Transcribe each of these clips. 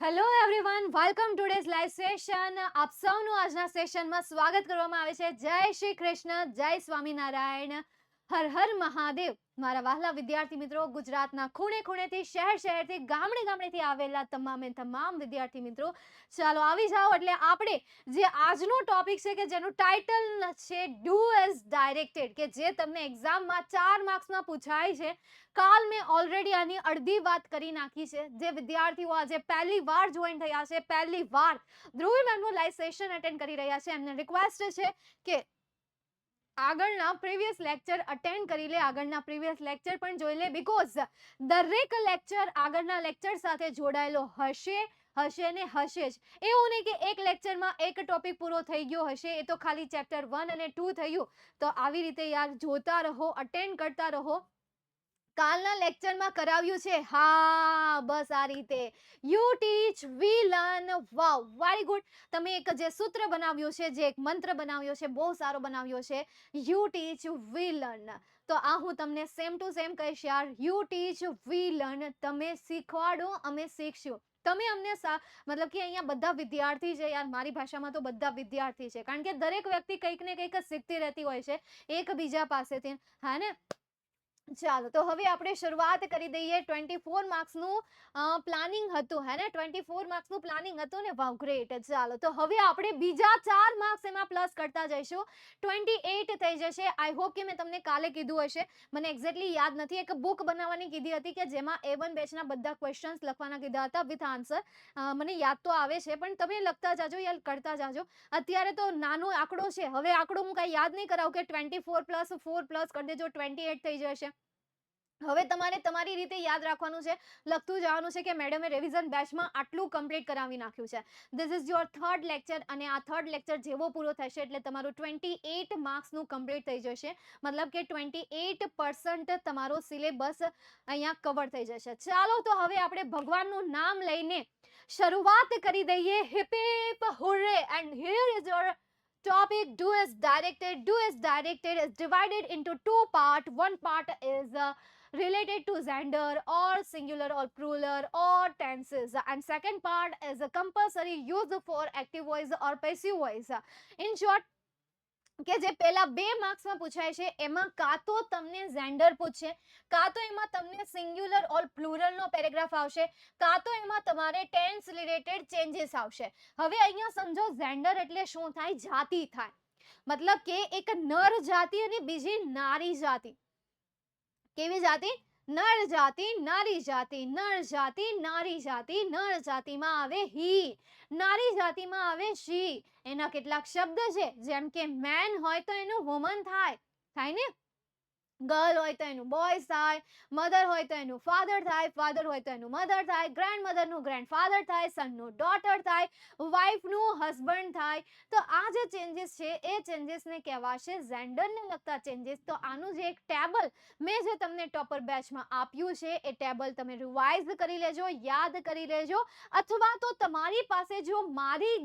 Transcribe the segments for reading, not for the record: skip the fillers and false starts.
Hello everyone, welcome today's live session. આપ સૌનું આજના સેશનમાં સ્વાગત કરવામાં આવે છે. જય શ્રી કૃષ્ણ, જય સ્વામિનારાયણ, હર હર મહાદેવ. મારા વહાલા વિદ્યાર્થી મિત્રો, ગુજરાતના ખૂણે ખૂણેથી, શહેર શહેરથી, ગામડે ગામડેથી આવેલા તમામે તમામ વિદ્યાર્થી મિત્રો, ચાલો આવી જાઓ. એટલે આપણે જે આજનો ટોપિક છે કે જેનું ટાઇટલ છે ડુ એઝ ડાયરેક્ટેડ, કે જે તમને એક્ઝામમાં 4 માર્ક્સમાં પૂછાય છે. કાલ મેં ઓલરેડી આની અડધી વાત કરી નાખી છે. જે વિદ્યાર્થીઓ આજે પહેલી વાર જોઈન થયા છે, પહેલી વાર ધ્રુવી મેમનું લાઈવ સેશન અટેન્ડ કરી રહ્યા છે, એમને રિક્વેસ્ટ છે કે આગળના પ્રીવિયસ લેક્ચર અટેન્ડ કરી લે, આગળના પ્રીવિયસ લેક્ચર પણ જોઈ લે, બીકોઝ દરેક લેક્ચર આગળના લેક્ચર સાથે જોડાયેલો હશે ને હશે જ. એવું નહીં કે એક લેક્ચરમાં એક ટોપિક પૂરો થઈ ગયો હશે, એ તો ખાલી ચેપ્ટર 1 અને 2 થયું. તો આવી રીતે યાર જોતા રહો, અટેન્ડ કરતા રહો. કાલના લેક્ચરમાં કરાવ્યું છે, હા બસ આ રીતે, you teach we learn. Wow, very good. તમે એક જે સૂત્ર બનાવ્યું છે, જે એક મંત્ર બનાવ્યો છે, બહુ સારો બનાવ્યો છે, યુ ટીચ વી લર્ન. તો આ હું તમને સેમ ટુ સેમ કહીશ યાર, યુ ટીચ વી લર્ન. તમે શીખવાડો, અમે શીખશું. તમે અમને મતલબ કે અહીંયા બધા વિદ્યાર્થી છે યાર, મારી ભાષામાં તો બધા વિદ્યાર્થી છે, કારણ કે દરેક વ્યક્તિ કંઈક ને કંઈક શીખતી રહેતી હોય છે એકબીજા પાસેથી, હા ને. ચાલો, તો હવે આપણે શરૂઆત કરી દઈએ. 24 માર્ક્સનું પ્લાનિંગ હતું, હે ને? 24 માર્ક્સનું પ્લાનિંગ હતું ને? વાવ, ગ્રેટ. ચાલો, તો હવે આપણે બીજા 4 માર્ક્સ એમાં પ્લસ કરતા જઈશું. 28 થઈ જશે. આઈ હોપ કે મેં તમને કાલે કીધું હશે, મને એક્ઝેક્ટલી યાદ નથી. એક બુક બનાવવાની કીધી હતી કે જેમાં A1 બેચના બધા ક્વેશ્ચન્સ લખવાના કીધા હતા વિથ આન્સર. મને યાદ તો આવે છે, પણ તમે લખતા જાજો, યાર કરતા જાજો. અત્યારે તો નાનો આંકડો છે, હવે આંકડો હું કાંઈ યાદ નહીં કરાવું કે 24 + 4 પ્લસ કરી દેજો, 28 થઈ જશે. હવે તમારે તમારી રીતે યાદ રાખવાનું છે, લખતું જવાનું છે કે મેડમે રિવિઝન બેચમાં આટલું કમ્પ્લીટ કરાવી નાખ્યું છે. This is your third lecture, અને આ થર્ડ લેક્ચર જેવો પૂરો થશે એટલે તમારું 28 માર્ક્સનું કમ્પ્લીટ થઈ જશે. મતલબ કે 28% તમારો સિલેબસ અહીંયા કવર થઈ જશે. ચાલો, તો હવે આપણે ભગવાનનું નામ લઈને શરૂઆત કરી દઈએ. Hip hip hurray. And here is your topic, do as directed. Do as directed is divided into two parts. One part is related to gender or singular or plural or tenses, and second part is a compulsory use for active voice or passive voice. In short, કે જે પહેલા 2 માર્ક્સમાં પૂછાય છે એમાં કાં તો તમને gender પૂછશે, કાં તો એમાં તમને સિંગ્યુલર ઓર પ્લુરલનો પેરેગ્રાફ આવશે, કાં તો એમાં તમારે ટેન્સ રિલેટેડ ચેન્જીસ આવશે. હવે અહીંયા સમજો, જેન્ડર એટલે શું થાય? જાતિ થાય. મતલબ કે એક નર જાતિ અને બીજી નારી જાતિ. કેવી જાતિ? નર જાતિ, નારી જાતિ, નર જાતિ, નારી જાતિ. નર જાતિમાં આવે હી, નારી જાતિમાં આવે શી. એના કેટલાક શબ્દ છે, જેમ કે મેન હોય તો એનું વુમન થાય ને? ગર્લ હોય તો એનું બોયઝ થાય, મધર હોય તો એનું ફાધર થાય, ફાધર હોય તો એનું મધર થાય, ગ્રેન્ડમધરનું ગ્રેન્ડફાધર થાય, સનનું ડોટર થાય, વાઇફનું હસબન્ડ થાય. તો આ જે ચેન્જીસ છે એ ચેન્જીસને કહેવાશે જેન્ડરને લગતા ચેન્જીસ. તો આનું જે એક ટેબલ મેં જે તમને ટોપર બેચમાં આપ્યું છે, એ ટેબલ તમે રિવાઇઝ કરી લેજો, યાદ કરી લેજો. અથવા તો તમારી પાસે જો મારી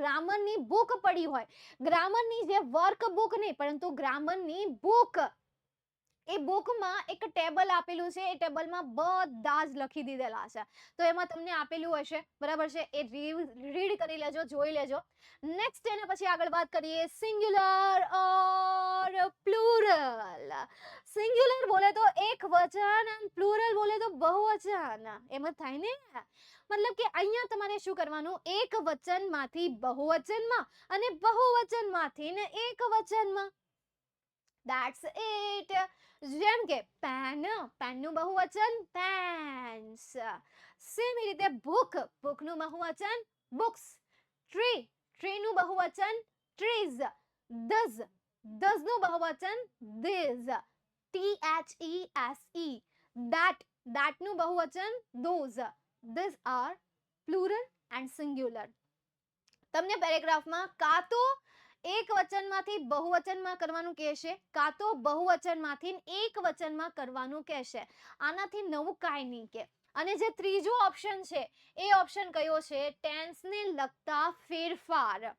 ગ્રામરની બુક પડી હોય, ગ્રામરની જે વર્ક બુક નહીં પરંતુ ગ્રામરની બુક, એ બુકમાં એક ટેબલ આપેલું છે, એ ટેબલમાં બધા જ લખી દીધેલા છે. તો એમાં તમને આપેલું હશે, બરાબર છે? એ રીડ કરી લેજો, જોઈ લેજો. નેક્સ્ટ એના પછી આગળ વાત કરીએ, સિંગ્યુલર ઓર પ્લુરલ. સિંગ્યુલર બોલે તો એક વચન, અને પ્લુરલ બોલે તો બહુવચન. એમ જ થાય ને? મતલબ કે અહીંયા તમારે શું કરવાનું? એક વચનમાંથી બહુવચનમાં અને બહુવચનમાંથી ને એક વચનમાં. That's it. જેમ કે પેન, પેનનું બહુવચન પેન્સ. સેમ રીતે બુક, બુકનું બહુવચન બુક્સ. ટ્રી, ટ્રીનું બહુવચન ટ્રીઝ. ધઝ, ધઝનું બહુવચન ધીઝ. THESE. that, thatનું બહુવચન those. These are plural and singular. તમને પેરેગ્રાફમાં કાં તો એક વચનમાંથી બહુવચનમાં કરવાનું કહેશે, કાં તો બહુવચનમાંથી એક વચનમાં કરવાનું કહેશે. આનાથી નવું કાંઈ નહીં કે. અને જે ત્રીજો ઓપ્શન છે, એ ઓપ્શન કયો છે? ટેન્સને લગતા ફેરફાર.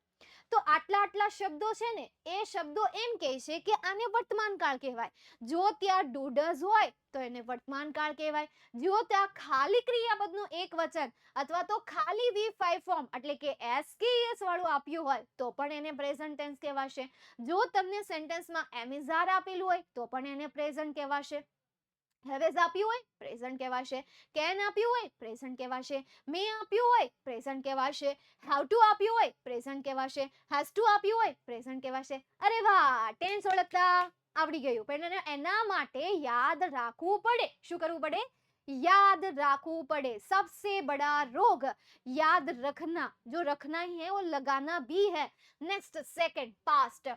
તો આટલા શબ્દો છે ને એ શબ્દો એમ કહે છે કે આને વર્તમાન કાળ કહેવાય. જો ત્યાં ડુ ડઝ હોય તો એને વર્તમાન કાળ કહેવાય. જો ત્યાં ખાલી ક્રિયાપદનું એક વચન અથવા તો ખાલી V5 ફોર્મ એટલે કે SKS વાળું આપ્યું હોય તો પણ એને પ્રેઝન્ટ ટેન્સ કહેવાશે. જો તમને સેન્ટેન્સમાં am is are આપેલું હોય તો પણ એને પ્રેઝન્ટ કહેવાશે. have is આપ્યું હોય પ્રેઝન્ટ કહેવાશે. can આપ્યું હોય પ્રેઝન્ટ કહેવાશે. may આપ્યું હોય પ્રેઝન્ટ કહેવાશે. have to આપ્યું હોય પ્રેઝન્ટ કહેવાશે. has to આપ્યું હોય પ્રેઝન્ટ કહેવાશે. અરે વાહ, ટેન્સ ઓળખતા આવડી ગયું. પણ એના માટે યાદ રાખવું પડે. શું કરવું પડે? याद રાખવું પડે. सबसे बड़ा रोग याद रखना. जो रखना ही है वो लगाना भी है. Next second past.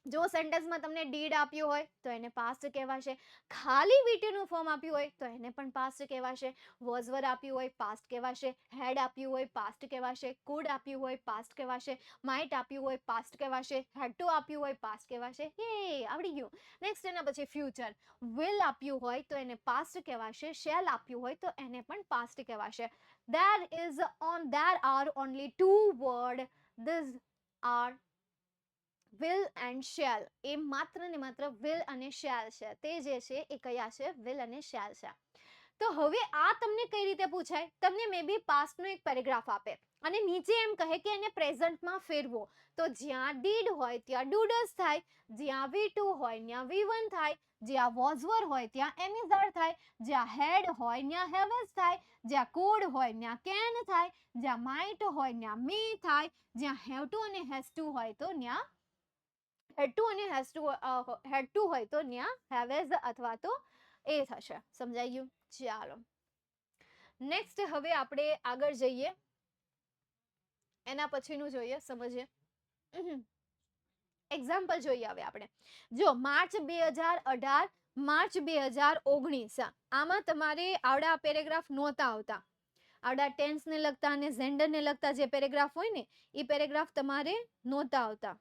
જો સેન્ટેન્સમાં તમને ડીડ આપ્યું હોય તો એને પાસ્ટ કહેવાશે. ખાલી વીટીનું ફોર્મ આપ્યું હોય તો એને પણ પાસ્ટ કહેવાશે. વોઝ વર આપ્યું હોય પાસ્ટ કહેવાશે. હેડ આપ્યું હોય પાસ્ટ કહેવાશે. કુડ આપ્યું હોય પાસ્ટ કહેવાશે. માઇટ આપ્યું હોય પાસ્ટ કહેવાશે. હેડ ટુ આપ્યું હોય પાસ્ટ કહેવાશે. એ આવડી ગયું. નેક્સ્ટ એના પછી ફ્યુચર. વિલ આપ્યું હોય તો એને પાસ્ટ કહેવાશે. શેલ આપ્યું હોય તો એને પણ પાસ્ટ કહેવાશે. there are only two words. These are will and shall. એ માત્ર ને માત્ર will અને shall છે. તે જે છે એ કયા છે? will અને shall છે. તો હવે આ તમને કઈ રીતે પૂછાય? તમને મે બી પાસ્ટનો એક પેરેગ્રાફ આપે અને નીચે એમ કહે કે એને પ્રેઝન્ટમાં ફેરવો. તો જ્યાં ડીડ હોય ત્યાં ડુ ડઝ થાય. જ્યાં V2 હોય ત્યાં V1 થાય. જ્યાં was were હોય ત્યાં am is are થાય. જ્યાં had હોય ત્યાં have is થાય. જ્યાં could હોય ત્યાં can થાય. જ્યાં might હોય ત્યાં may થાય. જ્યાં have to અને has to હોય તો ત્યાં had to અને has to હોય તો ત્યાં have is અથવા તો એ થશે. સમજાઈ ગયું? ચાલો નેક્સ્ટ હવે આપણે આગળ જઈએ. એના પછીનું જોઈએ, સમજીએ. એક્ઝામ્પલ જોઈએ હવે આપણે. જો માર્ચ 2018 માર્ચ 2019 આમાં તમારે આવડા પેરેગ્રાફ નહોતા આવતા. આવડા ટેન્સ ને લગતા અને જેન્ડર ને લગતા જે પેરેગ્રાફ હોય ને એ પેરેગ્રાફ તમારે નહોતા આવતા.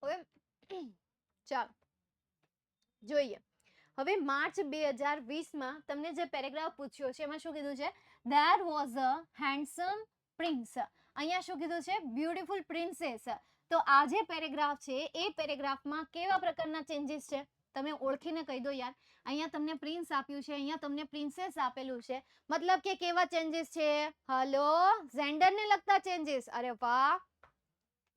હવે ચાલો જોઈએ. હવે માર્ચ 2020માં તમને જે પેરેગ્રાફ પૂછ્યો છે એમાં શું કીધું છે? there was a handsome prince. અહીંયા શું કીધું છે? Beautiful princess. તો આ જે પેરેગ્રાફ છે એ પેરેગ્રાફમાં કેવા પ્રકારના ચેન્જીસ છે તમે ઓળખીને કહી દો યાર. અહીંયા તમને પ્રિન્સ આપ્યું છે, અહીંયા તમને પ્રિન્સેસ આપેલું છે. મતલબ કે કેવા ચેન્જીસ છે? હલો, જેન્ડરને લગતા ચેન્જીસ. અરે વાહ,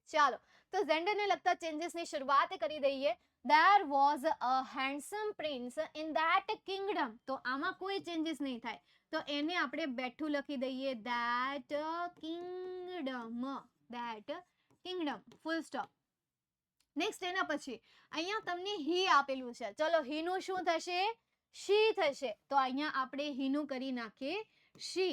ચાલો તો જેન્ડરને લગતા ચેન્જીસની શરૂઆત કરી દઈએ. there was a handsome prince in that kingdom. તો આમાં કોઈ ચેન્જીસ નહીં થાય તો એને આપણે બેઠું લખી દઈએ. that kingdom full stop. Next એના પછી અહીંયા તમને he આપેલું છે. ચલો he નું શું થશે? she થશે. તો અહીંયા આપણે he નું કરી નાખીએ she.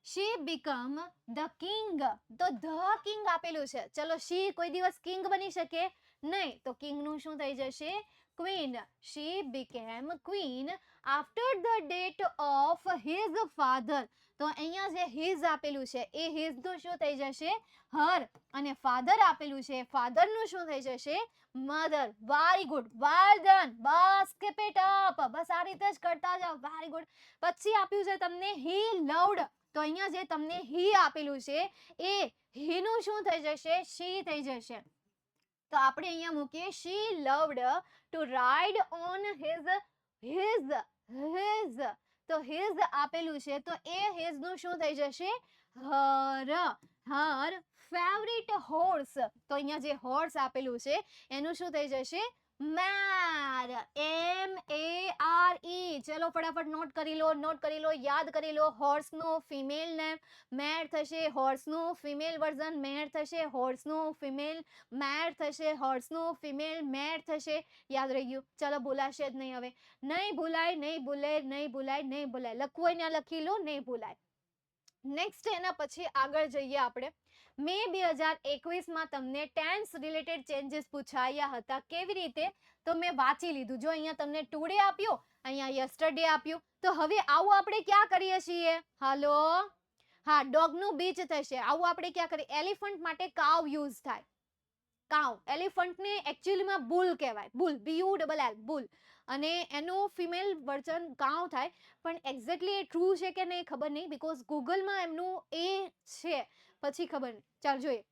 she become the king. તો the king આપેલું છે. ચલો she કોઈ દિવસ king બની શકે નહીં તો king નું શું થઈ જશે? queen. she became queen after the death of his father. તો અહીંયા જે his આપેલું છે એ his નું શું થઈ જશે? her. અને father આપેલું છે father નું શું થઈ જશે? mother. Very good, well done. Bus keep it up. બસ આ રીતે જ કરતા જાઓ. Very good. પછી આપ્યું છે તમને he loved. તો અહીંયા જે તમને he આપેલું છે એ he નું શું થઈ જશે? she થઈ જશે. તો આપણે અહીંયા મૂકીએ she loved to ride on his. તો his આપેલું છે તો એ his નું શું થઈ જશે? her favorite horse. તો અહીંયા જે horse આપેલું છે એનું શું થઈ જશે? mare. MARE. ચલો ફટાફટ નોટ કરી લો, યાદ કરી લો. હોર્સ નું ફિમેલ નેમ મેર થશે. હોર્સ નું ફિમેલ વર્ઝન મેર થશે. હોર્સ નું ફિમેલ મેર થશે. હોર્સ નું ફિમેલ મેર થશે. યાદ રહી ગયું? ચલો ભૂલાશે જ નહીં હવે. નહીં ભૂલાય. લખવું હોય ત્યાં લખી લો, નહીં ભૂલાય. નેક્સ્ટ એના પછી આગળ જઈએ આપણે. મે 2021માં તમને ટેન્સ રિલેટેડ ચેન્જીસ પૂછાયા હતા. કેવી રીતે? તો મેં વાંચી લીધું. જો અહીંયા તમને ટુડે આપ્યો, અહીંયા યસ્ટરડે આપ્યું. તો હવે આવું આપણે ક્યાં કરીએ છીએ? હાલો, હા, ડોગનું બીચ થશે. આવું આપણે ક્યાં કરીએ? એલિફન્ટ માટે કાવ યુઝ થાય. કાવ, એલિફન્ટને એકચ્યુઅલીમાં બુલ કહેવાય. બુલ, BULL, બુલ. અને એનું ફિમેલ વર્ઝન કાવ થાય. પણ એક્ઝેક્ટલી એ ટ્રુ છે કે નહીં ખબર નહીં, બીકોઝ ગૂગલમાં એમનું એ છે, પછી ખબર નહીં. ચાલ જોઈએ.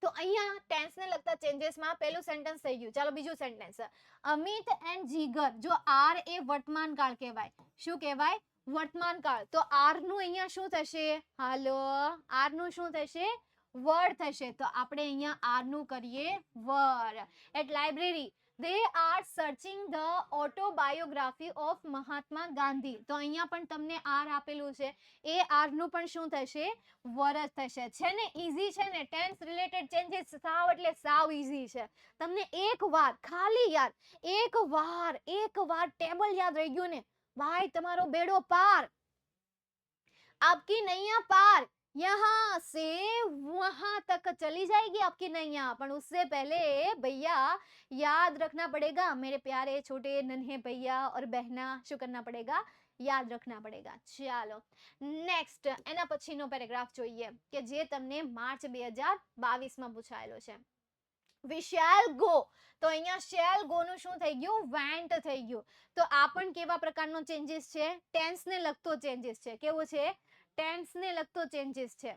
તો અહીંયા ટેન્સને લગતા ચેન્જીસમાં પહેલું સેન્ટેન્સ થઈ ગયું. ચાલો બીજું સેન્ટેન્સ. અમિત એન્ડ જીગર. જો આર એ વર્તમાન કાળ કહેવાય. શું કહેવાય? વર્તમાન કાળ. તો આર નું અહીંયા શું થશે? હાલો, આર નું શું થશે? વર થશે. તો આપણે અહીંયા આર નું કરીએ were. At library they are searching the autobiography of Mahatma Gandhi. તો અહીંયા પણ તમને આર આપેલું છે. એ આર નું પણ શું થશે? વર જ થશે. છે ને, ઈઝી છે ને. ટેન્સ રિલેટેડ ચેન્જીસ સાવ એટલે સાવ ઈઝી છે. તમને એક વાર ખાલી યાર, એક વાર ટેબલ યાદ રહી ગયું ને, ભાઈ તમારો બેડો પાર. आपकी नैया पार, यहाँ से वहां तक चली जाएगी आपकी नैया. पर उससे पहले भैया याद रखना पड़ेगा, मेरे प्यारे छोटे नन्हे भैया और बहना. શું करना पड़ेगा? યાદ રખના પડેગા. ચાલો નેક્સ્ટ એના પછીનો પેરેગ્રાફ જોઈએ કે જે તમને માર્ચ 2022માં પૂછાયેલો છે. We shall go. તો અહીંયા શેલ ગો નું શું થઈ ગયું? વેન્ટ થઈ ગયું. તો આ પણ કેવા પ્રકારનો ચેન્જીસ છે? ટેન્સ ને લગતો ચેન્જીસ છે. કેવું છે? ટેન્સ ને લગતો ચેન્જીસ છે.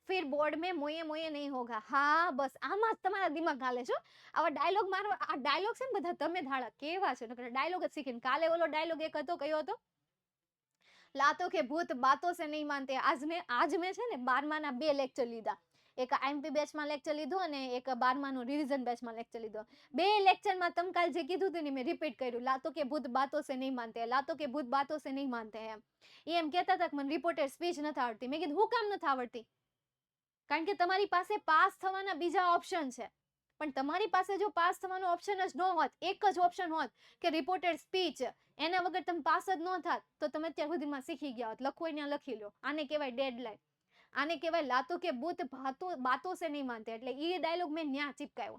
फिर बोर्ड में मोये मोये नहीं होगा. હા, બસ આમાં જ તમારા દિમાગ હાલે છો. આવા ડાયલોગ મારો, આ ડાયલોગ છે ને બધા તમે ધાડા કેવા છે, ડાયલોગ જ શીખીને. કાલે ઓલો ડાયલોગ એક હતો, કયો હતો? લાતો કે ભૂત બાતો સે નહીં માનતે. આજ મેં છે ને 12માના 2 લેક્ચર લીધા. એક આઈએમપી બેચમાં લેક્ચર લીધો અને એક 12માનું રિવિઝન બેચમાં લેક્ચર લીધો. 2 લેક્ચરમાં તમે કાલ જે કીધું હતું ને મેં રિપીટ કર્યું. લાતો કે ભૂત બાતો સે નહીં માનતે, લાતો કે ભૂત બાતો સે નહીં માનતે. એમ કહેતા હતા કે મને રિપોર્ટેડ સ્પીચ નથી આવડતી. મેં કીધું હું કામ નથી આવડતી? કારણ કે તમારી પાસે પાસ થવાના બીજા ઓપ્શન છે. પણ તમારી પાસે જો પાસ થવાનો ઓપ્શન જ ન હોત, એક જ ઓપ્શન હોત કે રિપોર્ટેડ સ્પીચ, એના વગર તમે પાસ જ ન થાત, તો તમે અત્યાર સુધીમાં શીખી ગયા હોત. લખવું હોય ત્યાં લખી લો. આને કહેવાય ડેડલાઇન. આને કહેવાય લાતો કે ભૂત બાતો સે નહીં માનતે. એટલે એ ડાયલોગ મેં ન્યા ચીપકાયો.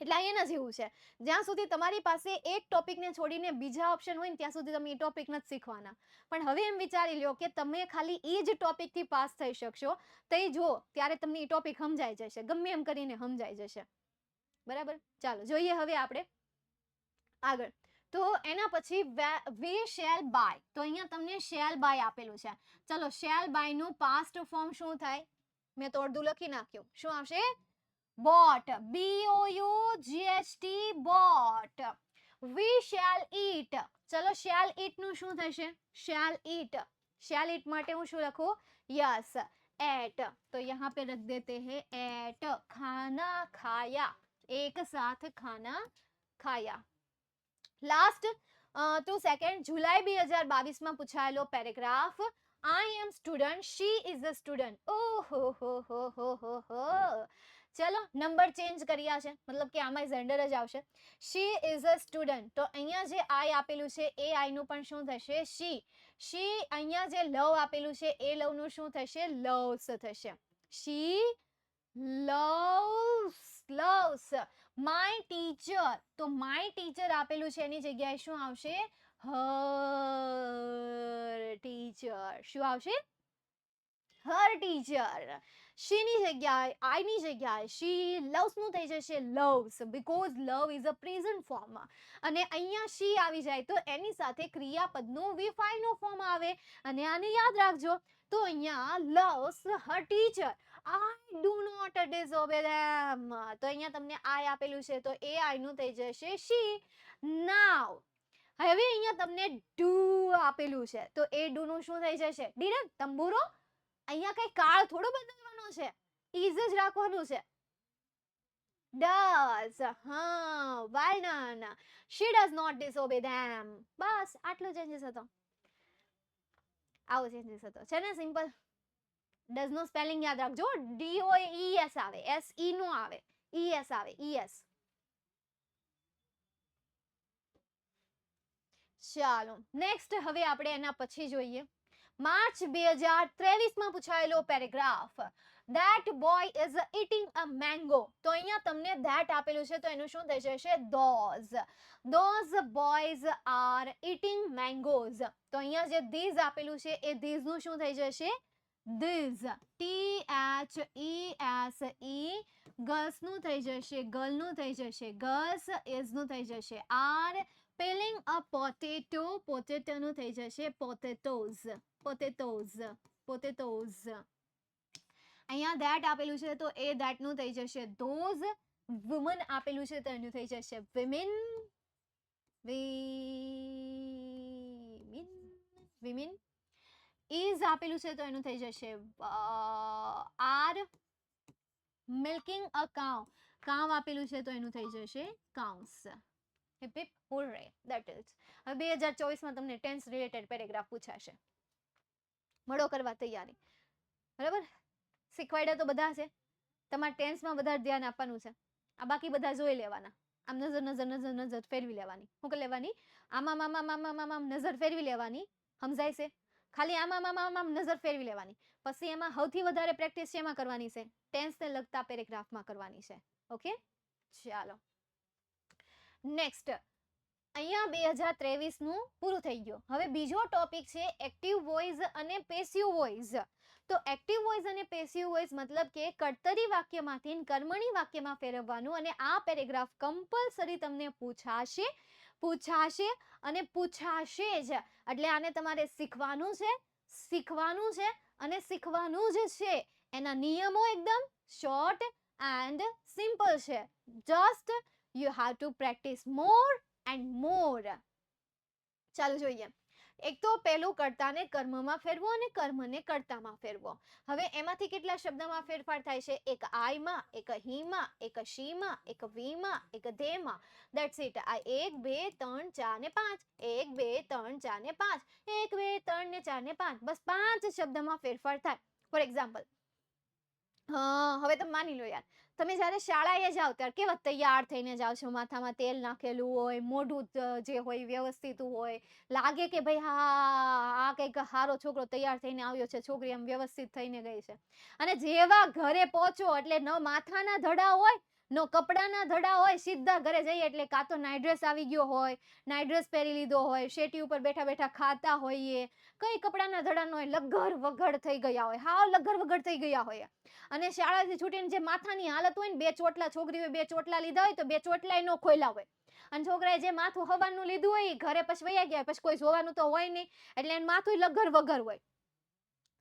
એટલે એના જેવું છે. જ્યાં સુધી તમારી પાસે એક ટોપિકને છોડીને બીજા ઓપ્શન હોય ને ત્યાં સુધી તમે એ ટોપિક નથી શીખવાના. પણ હવે એમ વિચારી લો કે તમે ખાલી એ જ ટોપિકથી પાસ થઈ શકશો. તે જો ત્યારે તમને એ ટોપિક સમજાઈ જશે, ગમે એમ કરીને સમજાઈ જશે. બરાબર? ચાલો જોઈએ હવે આપણે આગળ. તો એના પછી વી શેલ બાય. તો અહીંયા તમને શેલ બાય આપેલું છે. ચલો શેલ બાય નું પાસ્ટ ફોર્મ શું થાય? મેં તો અડધું લખી નાખ્યું. શું આવશે? Bought. BOUGHT bought. We shall eat. ચલો શેલ ઈટ નું શું થશે? શેલ ઈટ. શેલ ઈટ માટે હું શું લખું? Yes, at. तो यहाँ पे रख देते हैं एट. खाना खाया, एक साथ खाना खाया. Last 2 second. જુલાઈ 2022માં પૂછાયેલો paragraph. I am student, she is a student. ઓહો હો. ચલો નંબર ચેન્જ કર્યા છે, મતલબ કે આમાં જેન્ડર જ આવશે. She is a student. તો અહીંયા જે આઈ આપેલું છે એ આઈ નું પણ શું થશે? શી. શી. અહીંયા જે લવ આપેલું છે એ લવ નું શું થશે? લવ્સ થશે. શી લવ્સ. My teacher. તો માય ટીચર આપેલું છે એની જગ્યાએ શું આવશે? હર ટીચર. શું આવશે? હર ટીચર. શી ની જગ્યાએ, આઈ ની જગ્યાએ શી લવ્સ નું થઈ જશે loves, because love is a present form. અને અહીંયા શી આવી જાય તો એની સાથે ક્રિયાપદનું V5 નો ફોર્મ આવે. અને આને યાદ રાખજો. તો અહીંયા loves Har teacher. I do not disobey them. તો અહીંયા તમને આઈ આપેલું છે તો એ આઈ નું થઈ જશે શી. નાવ હવે અહીંયા તમને ડુ આપેલું છે તો એ ડુ નું શું થઈ જશે? ડિરેક્ટ તંબુરો. અહીંયા કઈ કાળ થોડો બદલવાનો છે, ઇઝ જ રાખવાનું છે. ડઝ. હા, well done. She does not disobey them. બસ આટલો ચેન્જીસ હતો. આવો ચેન્જીસ હતો. છે ને સિમ્પલ. ડઝ નો સ્પેલિંગ યાદ રાખજો. DOES આવે, SE નો આવે, ES આવે, ES. ચાલો નેક્સ્ટ હવે આપણે એના પછી જોઈએ માર્ચ 2023 માં પૂછાયેલો paragraph. That boy is eating a mango. તો અહીંયા તમને that આપેલું છે તો એનું શું થઈ જશે? Those boys are eating mangoes. તો અહીંયા જે these આપેલું છે એ these નું શું થઈ જશે? These. THESE. girls નું થઈ જશે, girl નું થઈ જશે, girls is નું થઈ જશે, are peeling a potato, potato નું થઈ જશે potatoes, potatoes, potatoes. અહીંયા that આપેલું છે તો એ that નું થઈ જશે those, women આપેલું છે તો એનું થઈ જશે women, women. is આપેલું છે તો એનું થઈ જશે are milking a cow, cow આપેલું છે તો એનું થઈ જશે cows. Hip hip hooray, that is. હવે 2024 માં તમને ટેન્સ રિલેટેડ પેરેગ્રાફ પૂછાશે. મળો કરવા તૈયારી. બરાબર? શીખવાડ્યા તો બધા છે. તમારે ટેન્સમાં વધારે ધ્યાન આપવાનું છે. આ બાકી બધા જોઈ લેવાના. આમ નજર નજર નજર નજર ફેરવી લેવાની. શું કરી લેવાની? આમ નજર ફેરવી લેવાની. સમજાય છે? ખાલી આમ નજર ફેરવી લેવાની. પછી એમાં સૌથી વધારે પ્રેક્ટિસ શેમાં કરવાની છે? ટેન્સને લગતા પેરેગ્રાફમાં કરવાની છે. ઓકે, ચાલો નેક્સ્ટ. અહીંયા 2023 નું પૂરું થઈ ગયું. હવે બીજો ટોપિક છે એક્ટિવ વોઇસ અને પેસિવ વોઇસ. તો એક્ટિવ વોઇસ અને પેસિવ વોઇસ મતલબ કે કર્તરી વાક્યમાંથી કર્મણી વાક્યમાં ફેરવવાનું, અને આ પેરેગ્રાફ કમ્પલસરી તમને પૂછાશે અને પૂછાશે જ. એટલે આને તમારે શીખવાનું છે અને શીખવાનું જ છે. એના નિયમો એકદમ શોર્ટ એન્ડ સિમ્પલ છે. Just you have to practice more and મોર. ચાલો જોઈએ. એક તો પહેલું કર્તાને કર્મમાં ફેરવો અને કર્મને કર્તામાં ફેરવો. હવે એમાંથી કેટલા શબ્દમાં ફેરફાર થાય છે? એક આઈ માં, એક હી માં, એક શી માં, એક વી માં, એક ધે માં. That's it. આ 1 2 3 4 ને 5, 1 2 3 4 ને 5, 1 2 3 ને 4 ને 5. બસ 5 શબ્દમાં ફેરફાર થાય. ફોર એક્ઝામ્પલ, હવે તમે માની લો યાર, તમે જ્યારે શાળાએ જાઓ ત્યારે કેવા તૈયાર થઈને જાઓ છો, માથામાં તેલ નાખેલું હોય, મોઢું જે હોય વ્યવસ્થિત હોય, લાગે કે ભાઈ હા આ કંઈક સારો છોકરો તૈયાર થઈને આવ્યો છે, છોકરી આમ વ્યવસ્થિત થઈને ગઈ છે. અને જેવા ઘરે પહોંચો એટલે ન માથાના ધડા હોય નો કપડાના ધડા હોય, સીધા ઘરે જઈએ એટલે કાં તો નાઇટ ડ્રેસ આવી ગયો હોય, નાઇટ ડ્રેસ પહેરી લીધો હોય, શેટી ઉપર બેઠા બેઠા ખાતા હોઈએ, કઈ કપડાના ધડા ન હોય, લગર વગર થઈ ગયા હોય, હાવ લગર વગર થઈ ગયા હોય. અને શાળાથી છૂટીને જે માથાની હાલત હોય ને, 2 ચોટલા, છોકરીઓએ 2 ચોટલા લીધા હોય તો 2 ચોટલાય ન ખોલ્યા હોય, અને છોકરાએ જે માથું હવાનું લીધું હોય ઘરે પછી વયા ગયા, પછી કોઈ જોવાનું તો હોય નહીં, એટલે એનું માથું લગર વગર હોય.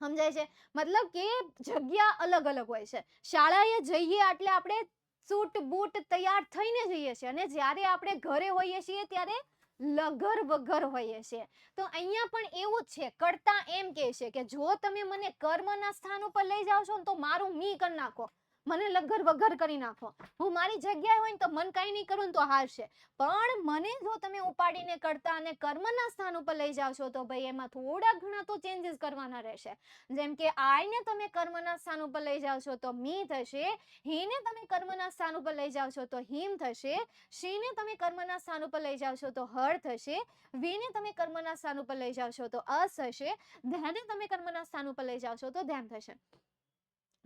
સમજાય છે? મતલબ કે જગ્યા અલગ અલગ હોય છે. શાળાએ જઈએ એટલે આપણે સૂટ બૂટ તૈયાર થઈને જઈએ છીએ, અને જ્યારે આપણે ઘરે હોઈએ છીએ ત્યારે લગર વગર હોઈએ છીએ. તો અહીંયા પણ એવું જ છે. કર્તા એમ કહે છે કે જો તમે મને કર્મના સ્થાન ઉપર લઈ જાઓ છો ને તો મારું મી કરી નાખો, મને લગર વગર કરી નાખો. હું મારી જગ્યાએ હોય ને તો મન કાંઈ નહીં કરું ને તો હાલશે, પણ મને જો તમે ઉપાડીને કર્તા અને કર્મના સ્થાન ઉપર લઈ જાઓ છો તો ભાઈ એમાં થોડા ઘણા તો ચેન્જીસ કરવાના રહેશે. જેમ કે આઈને તમે કર્મના સ્થાન ઉપર લઈ જાઓ છો તો મી થશે, હીને તમે કર્મના સ્થાન ઉપર લઈ જાઓ છો તો હિમ થશે, શીને તમે કર્મના સ્થાન ઉપર લઈ જાઓ છો તો હર થશે, વીને તમે કર્મના સ્થાન ઉપર લઈ જાઓ છો તો અસ થશે, ધેને તમે કર્મના સ્થાન ઉપર લઈ જાઓ છો તો ધેમ થશે.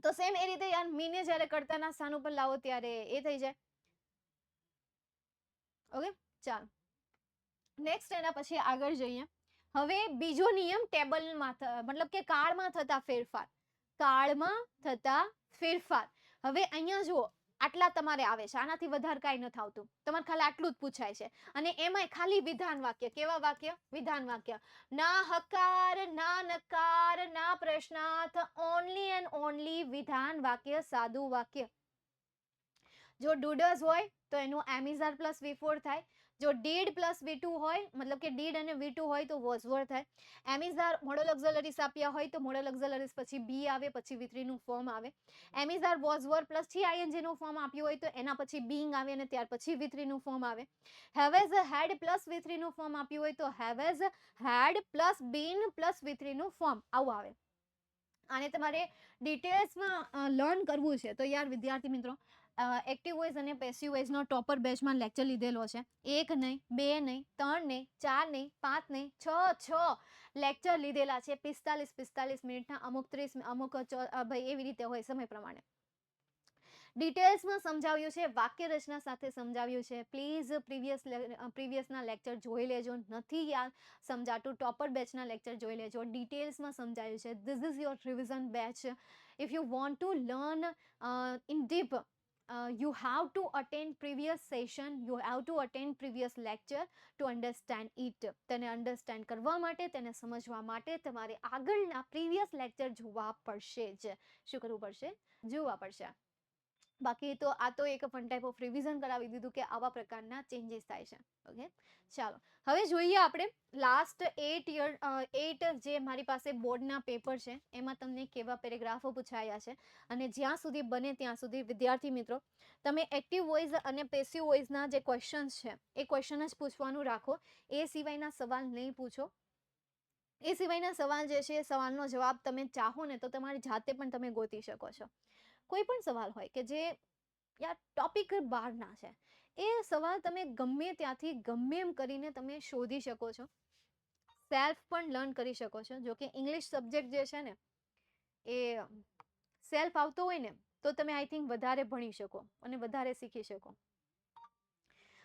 તો સેમ એ રીતે યાર મીને જ્યારે કર્તાના સ્થાન ઉપર લાવો ત્યારે એ થઈ જાય. ઓકે, ચાલો નેક્સ્ટ એના પછી આગળ જઈએ. હવે બીજો નિયમ ટેબલમાં મતલબ કે કાળમાં થતા ફેરફાર. હવે અહીંયા જુઓ, આટલા તમારે આવે છે, આનાથી વધારે કાંઈ નથી આવતું, તમારે ખાલી આટલું જ પૂછાય છે. અને એમાંય ખાલી વિધાન વાક્ય. કેવા વાક્ય? વિધાન વાક્ય. ના હકાર, ના નકાર, ના પ્રશ્નાર્થ, ઓનલી એન્ડ ઓનલી વિધાન વાક્ય, સાદું વાક્ય. જો ડુડસ હોય તો એનું એમ ઇઝ આર પ્લસ V4 થાય. જો ડીડ પ્લસ V2 હોય, મતલબ કે ડીડ અને V2 હોય તો વોઝ વર થાય. એમ ઇઝ આર મોડલ ઓક્ઝિલરીઝ આપ્યા હોય તો મોડલ ઓક્ઝિલરીઝ પછી બી આવે, પછી V3 નું ફોર્મ આવે. Am is are was were plus ING નું ફોર્મ આપ્યું હોય તો એના પછી બીઇંગ આવે અને ત્યાર પછી V3 નું ફોર્મ આવે. Have has had plus V3 નું ફોર્મ આપ્યું હોય તો have has had plus been plus V3 નું ફોર્મ આવું આવે. આને તમારે ડિટેલ્સમાં લર્ન કરવું છે તો યાર વિદ્યાર્થી મિત્રો, એક્ટિવ વોઇસ અને પેસિવ વોઇસનો ટોપર બેચમાં લેક્ચર લીધેલો છે. 1 નહીં, 2 નહીં, 3 નહીં, 4 નહીં, 5 નહીં, 6 લેક્ચર લીધેલા છે. 45 મિનિટના, અમુક 30, અમુક ભાઈ એવી રીતે હોય સમય પ્રમાણે. ડિટેલ્સમાં સમજાવ્યું છે, વાક્ય રચના સાથે સમજાવ્યું છે. પ્લીઝ પ્રીવિયસના લેક્ચર જોઈ લેજો. નથી યાદ સમજાતું, ટોપર બેચના લેક્ચર જોઈ લેજો. ડિટેલ્સમાં સમજાવ્યું છે. This is your revision batch. If you want to learn in deep, you have to attend previous session, you have to attend previous lecture to understand it. તેને અન્ડરસ્ટેન્ડ કરવા માટે, તેને સમજવા માટે તમારે આગળના પ્રીવિયસ લેક્ચર જોવા પડશે જ. શું કરવું પડશે? જોવા પડશે. બાકી તો આ તો એક ફન ટાઈપ ઓફ રિવિઝન કરાવી દીધું કે આવા પ્રકારના ચેન્જીસ થાય છે. ઓકે, ચાલો હવે જોઈએ આપણે લાસ્ટ 8 જે મારી પાસે બોર્ડના પેપર છે એમાં તમને કેવા પેરેગ્રાફો પૂછાયા છે. અને જ્યાં સુધી બને ત્યાં સુધી વિદ્યાર્થી મિત્રો તમે એક્ટિવ વોઇસ અને પેસિવ વોઇસના જે ક્વેશ્ચન્સ છે એ ક્વેશ્ચન જ પૂછવાનું રાખો. એ સિવાયના સવાલ નહીં પૂછો. એ સિવાયના સવાલ જે છે, સવાલનો જવાબ તમે ચાહો ને તો તમારી જાતે પણ તમે ગોતી શકો છો. કોઈ પણ સવાલ હોય કે જે યાર ટોપિક બહારના છે, એ સવાલ તમે ગમે ત્યાંથી ગમે એમ કરીને તમે શોધી શકો છો. સેલ્ફ પણ લર્ન કરી શકો છો. જો કે ઇંગ્લિશ સબ્જેક્ટ જે છે ને એ સેલ્ફ આવતો હોય ને તો તમે આઈ થિંક વધારે ભણી શકો અને વધારે શીખી શકો.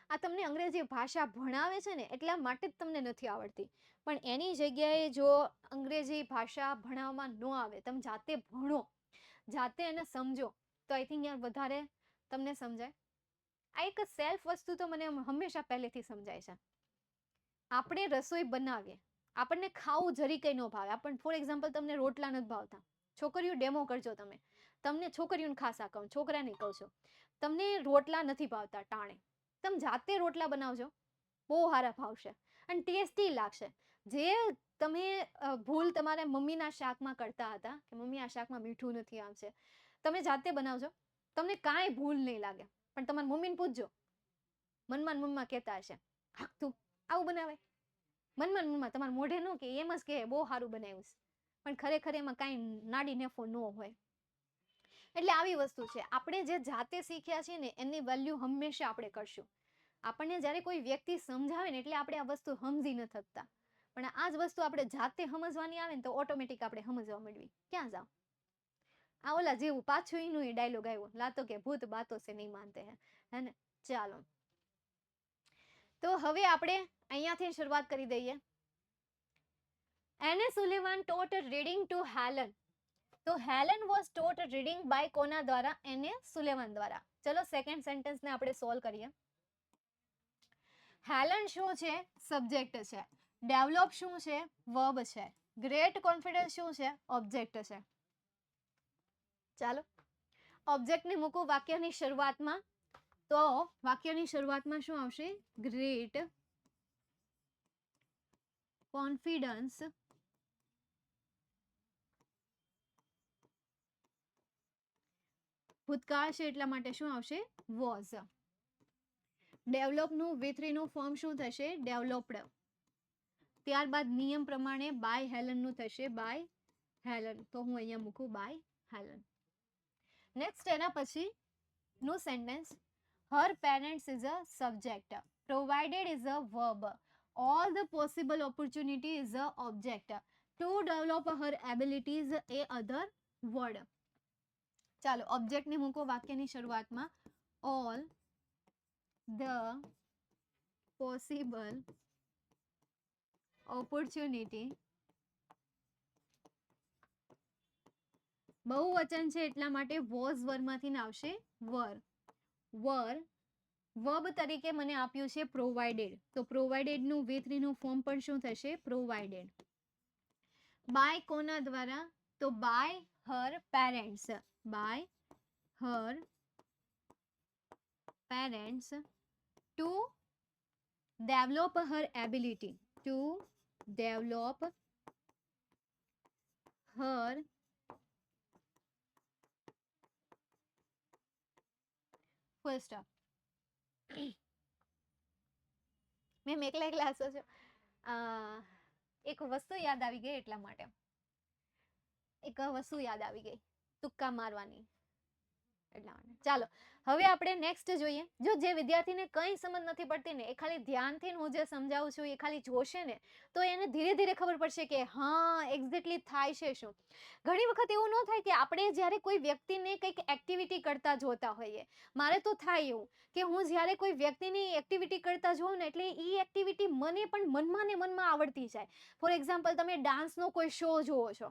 આ તમને અંગ્રેજી ભાષા ભણાવે છે ને એટલા માટે જ તમને નથી આવડતી. પણ એની જગ્યાએ જો અંગ્રેજી ભાષા ભણાવવામાં ન આવે, તમે જાતે ભણો, જાતે એને સમજો, તો આઈ થિંક યાર વધારે તમને સમજાય. આ એક સેલ્ફ વસ્તુ તો મને હંમેશા પહેલેથી સમજાય છે. આપણે રસોઈ બનાવીએ, આપણને ખાવું જરી કંઈ ન ભાવે. આપણને ફોર એક્ઝામ્પલ તમને રોટલા નથી ભાવતા, છોકરીઓ ડેમો કરજો તમે, તમને છોકરીઓને ખાસા કહું, છોકરાને કહું છું, તમને રોટલા નથી ભાવતા ટાણે, તમે જાતે રોટલા બનાવજો, બહુ સારા ભાવશે અને ટેસ્ટી લાગશે. જે તમે ભૂલ તમારા મમ્મીના શાકમાં કરતા હતા કે મમ્મી આ શાકમાં મીઠું નથી આવશે, તમે જાતે બનાવજો, તમને કાંઈ ભૂલ નહીં લાગે. પણ તમારા મમ્મીને પૂછજો, મનમાં કહેતા હશે હા તું આવું બનાવે, મનમાં તમારા મોઢે ન કે એમ જ કે બહુ સારું બનાવ્યું છે, પણ ખરેખર એમાં કાંઈ નાડી નેફો ન હોય. એટલે આવી વસ્તુ છે. આપણે જે જાતે શીખ્યા છીએ ને એની વેલ્યુ હંમેશા આપણે કરશું. આપણને જ્યારે કોઈ વ્યક્તિ સમજાવે ને એટલે આપણે આ વસ્તુ સમજી નથી શકતા, પણ આ જ વસ્તુ આપણે જાતે સમજવાની આવે ને તો ઓટોમેટિક આપણે સમજવા માંડવી. ક્યાં જાઓ? આ ઓલા જેવું પાછું એનું એ ડાયલોગ આવ્યો, લાતો કે ભૂત બાતો સે નહીં માનતે હે ને. ચાલો તો હવે આપણે અહીંયાથી શરૂઆત કરી દઈએ. એને Sullivan taught reading to Helen. તો Helen was taught reading by કોના દ્વારા? એને સુલેવાન દ્વારા. ચલો સેકન્ડ સેન્ટેન્સને આપણે સોલ્વ કરીએ. હેલન શું છે? સબ્જેક્ટ છે. ડેવલપ શું છે? વર્બ છે. ગ્રેટ કોન્ફિડન્સ શું છે? ઓબ્જેક્ટ છે. ચાલો ઓબ્જેક્ટને મૂકું વાક્યની શરૂઆતમાં, તો વાક્યની શરૂઆતમાં શું આવશે? ગ્રેટ કોન્ફિડન્સ ભૂતકાળ છે એટલા માટે શું આવશે? વોઝ. ડેવલપનું V3 નું ફોર્મ શું થશે? ડેવલપ્ડ. ત્યારબાદ નિયમ પ્રમાણે બાય હેલનનું થશે બાય હેલન, તો હું અહીંયા મૂકું બાય હેલન. નેક્સ્ટ એના પછી નું sentence, her parents is a subject, provided is a verb, all the possible opportunity is a object, to develop her abilities a other word. ચાલો ઓબ્જેક્ટને મૂકો વાક્યની શરૂઆતમાં. all the possible opportunity, બહુવચન છે એટલા માટે વોઝ વર્બમાંથી આવશે વર. વર્બ તરીકે મને આપ્યું છે પ્રોવાઇડેડ, તો પ્રોવાઇડેડ નું V3 નું ફોર્મ પણ શું થશે? પ્રોવાઇડેડ. બાય કોના દ્વારા? તો by her parents, by her parents, to develop her ability, to develop her full stop. મેં એકલા હસો છો, એક વસ્તુ યાદ આવી ગઈ એટલા માટે, એક વસ્તુ યાદ આવી ગઈ તુક્કા મારવાની. એટલા માટે. ચાલો હવે આપણે નેક્સ્ટ જોઈએ. જો જે વિદ્યાર્થીને કંઈ સમજ નથી પડતી ને, એ ખાલી ધ્યાનથી હું જે સમજાવું છું એ ખાલી જોશે ને, તો એને ધીરે ધીરે ખબર પડશે કે હા એક્ઝેક્ટલી થાય છે શું. ઘણી વખત એવું ન થાય કે આપણે જ્યારે કોઈ વ્યક્તિને કંઈક એક્ટિવિટી કરતા જોતા હોઈએ, મારે તો થાય એવું કે હું જ્યારે કોઈ વ્યક્તિની એક્ટિવિટી કરતા જોઉં ને, એટલે એ એક્ટિવિટી મને પણ મનમાં ને મનમાં આવડતી જાય. ફોર એક્ઝામ્પલ, તમે ડાન્સનો કોઈ શો જોવો છો,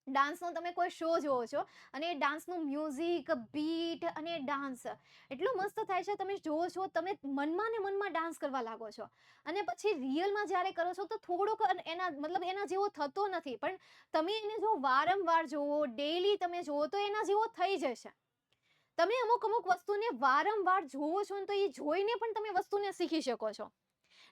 ડાન્સનો તમે કોઈ શો જોવો છો અને એ ડાન્સનું મ્યુઝિક, બીટ અને ડાન્સ એટલો મસ્ત થાય છે, તમે જોવો છો, તમે મનમાં ને મનમાં ડાન્સ કરવા લાગો છો. અને પછી રિયલમાં જ્યારે કરો છો તો થોડોક એના મતલબ એના જેવો થતો નથી, પણ તમે એને જો વારંવાર જોવો, ડેઈલી તમે જોવો તો એના જેવો થઈ જશે. તમે અમુક વસ્તુને વારંવાર જોવો છો ને, તો એ જોઈને પણ તમે વસ્તુને શીખી શકો છો.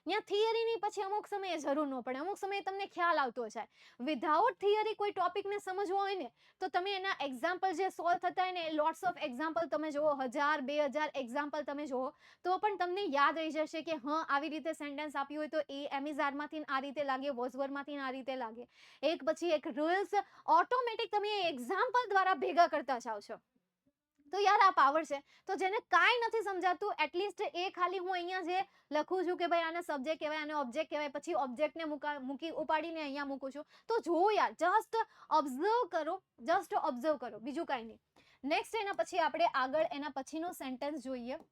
ત્યાં થિયરીની પછી અમુક સમયે જરૂર ન પડે, અમુક સમયે તમને ખ્યાલ આવતો જાય. વિધાઉટ થિયરી કોઈ ટોપિકને સમજવો હોય ને, તો તમે એના એક્ઝામ્પલ જે સોલ્વ થતા હોય ને, લોટ્સ ઓફ એક્ઝામ્પલ તમે જુઓ, 1000 2000 એક્ઝામ્પલ તમે જુઓ, તો પણ તમને યાદ રહી જશે કે હા આવી રીતે સેન્ટેન્સ આપ્યું હોય તો એ એમિઝારમાંથી આ રીતે લાગે, વોઝવરમાંથી આ રીતે લાગે. એક પછી એક રૂલ્સ ઓટોમેટિક તમે એક્ઝામ્પલ દ્વારા ભેગા કરતા જાઓ છો. તો યાર આ પાવર છે. તો જેને કાંઈ નથી સમજાતું, એટલીસ્ટ એ ખાલી હું અહીંયા જે લખું છું કે ભાઈ આને સબ્જેક્ટ કહેવાય, આને ઓબ્જેક્ટ કહેવાય, પછી ઓબ્જેક્ટને મૂકી ઉપાડીને અહીંયા મૂકું છું, તો જુઓ યાર, જસ્ટ ઓબ્ઝર્વ કરો, જસ્ટ ઓબ્ઝર્વ કરો, બીજું કાંઈ નહીં. નેક્સ્ટ એના પછી આપણે આગળ એના પછીનો સેન્ટેન્સ જોઈએ.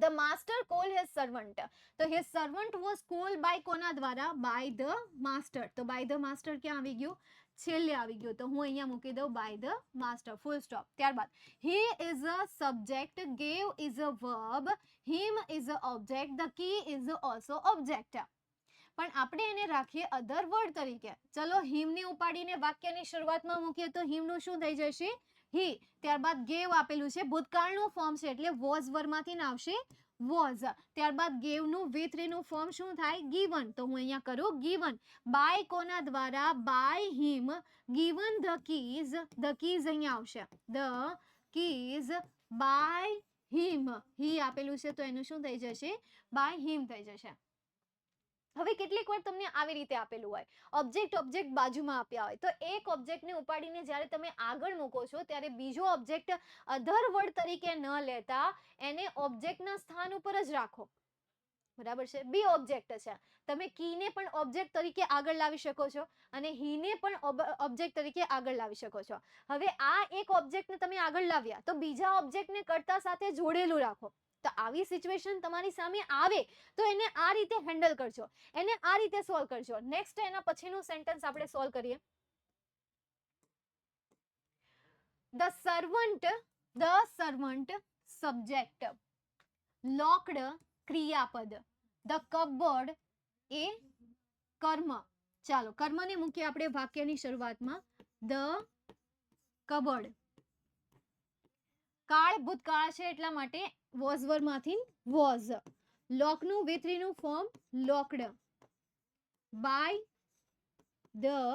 The master call his servant. તો his servant was called by કોના દ્વારા? By the master. તો બાય ધ માસ્ટર ક્યાં આવી ગયું? છેલ્લે આવી ગયું. તો હું અહીંયા મૂકી દઉં by the master, full stop. ત્યારબાદ he is a subject, gave is a verb, him is a object, the key is also object. પણ આપણે એને રાખીએ અધર વર્ડ તરીકે. ચલો હિમને ઉપાડીને વાક્યની શરૂઆતમાં મૂકીએ તો હિમનું શું થઈ જશે? હી. ત્યારબાદ ગેવ આપેલું છે, ભૂતકાળનું ફોર્મ છે એટલે વોઝ વર્ડમાંથી આવશે વોઝ. ત્યારબાદ ગેવનું V3 નું ફોર્મ શું થાય? ગીવન. તો હું અહીંયા કરું ગીવન. બાય કોના દ્વારા? By him. Given the keys. The keys અહીંયા આવશે. The keys by him. He આપેલું છે તો એનું શું થઈ જશે? બાય હિમ થઈ જશે. હવે કેટલીક વાર તમને આવી રીતે આપેલું હોય, ઓબ્જેક્ટ બાજુમાં આપ્યા હોય, તો એક ઓબ્જેક્ટને ઉપાડીને જ્યારે તમે આગળ મૂકો છો ત્યારે બીજો ઓબ્જેક્ટ અધર વર્ડ તરીકે ન લેતા એને ઓબ્જેક્ટના સ્થાન ઉપર જ રાખો. બરાબર છે? બી ઓબ્જેક્ટ છે. તમે કીને પણ ઓબ્જેક્ટ તરીકે આગળ લાવી શકો છો અને હીને પણ ઓબ્જેક્ટ તરીકે આગળ લાવી શકો છો. હવે આ એક ઓબ્જેક્ટને તમે આગળ લાવ્યા તો બીજા ઓબ્જેક્ટને કર્તા સાથે જોડેલું રાખો. તો આવી સિચ્યુએશન તમારી સામે આવે તો એને આ રીતે હેન્ડલ કરજો, એને આ રીતે સોલ્વ કરજો. નેક્સ્ટ એના પછીનું સેન્ટેન્સ આપણે સોલ્વ કરીએ. ધ સર્વન્ટ સબ્જેક્ટ, લોકડ ક્રિયાપદ, ધ કબોર્ડ એ કર્મ. ચાલો કર્મને મૂકીએ આપણે વાક્યની શરૂઆતમાં. ધ કબોર્ડ, કાળ ભૂતકાળ છે એટલા માટે વોઝ વર્ડમાંથી વોઝ. લોકનું V3 નું form locked. By the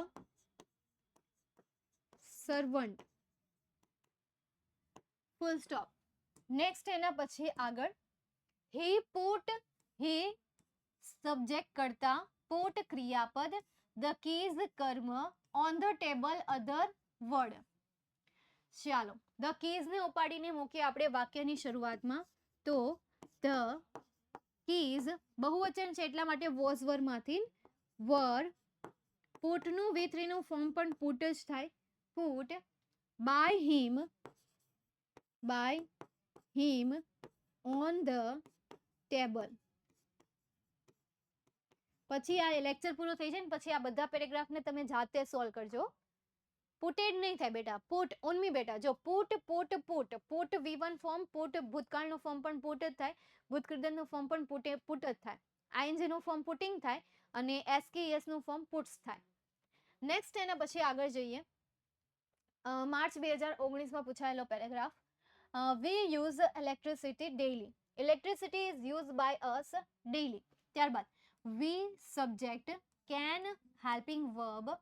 servant, full stop. Next એના પછી આગળ he put, he સબ્જેક્ટ કરતા, put ક્રિયાપદ, the keys કર્મ, on the table other word. ચાલો ધ કીઝ ને ઉપાડીને મૂકીએ આપણે વાક્યની શરૂઆતમાં. તો ધ કીઝ બહુવચન છે એટલા માટે વોઝ વર્ડમાંથી વર. પુટનું V3 નું ફોર્મ પણ પુટ જ થાય, put. By him on the table. પછી આ લેક્ચર પૂરો થઈ જાય ને પછી આ બધા પેરેગ્રાફને તમે જાતે સોલ્વ કરજો. પુટેડ નહીં થાય બેટા, પુટ ઓનલી બેટા. જો પુટ V1 ફોર્મ, પુટ ભૂતકાળનું ફોર્મ પણ પુટ જ થાય, ભૂતકૃતનું ફોર્મ પણ પુટ જ થાય, આઈએનજી નું ફોર્મ પુટિંગ થાય અને એસકેએસ નું ફોર્મ પુટ્સ થાય. નેક્સ્ટ એના પછી આગળ જઈએ. માર્ચ 2019 માં પૂછાયેલો paragraph. We use electricity daily. Electricity is use by us daily. ત્યારબાદ we subject, can helping verb,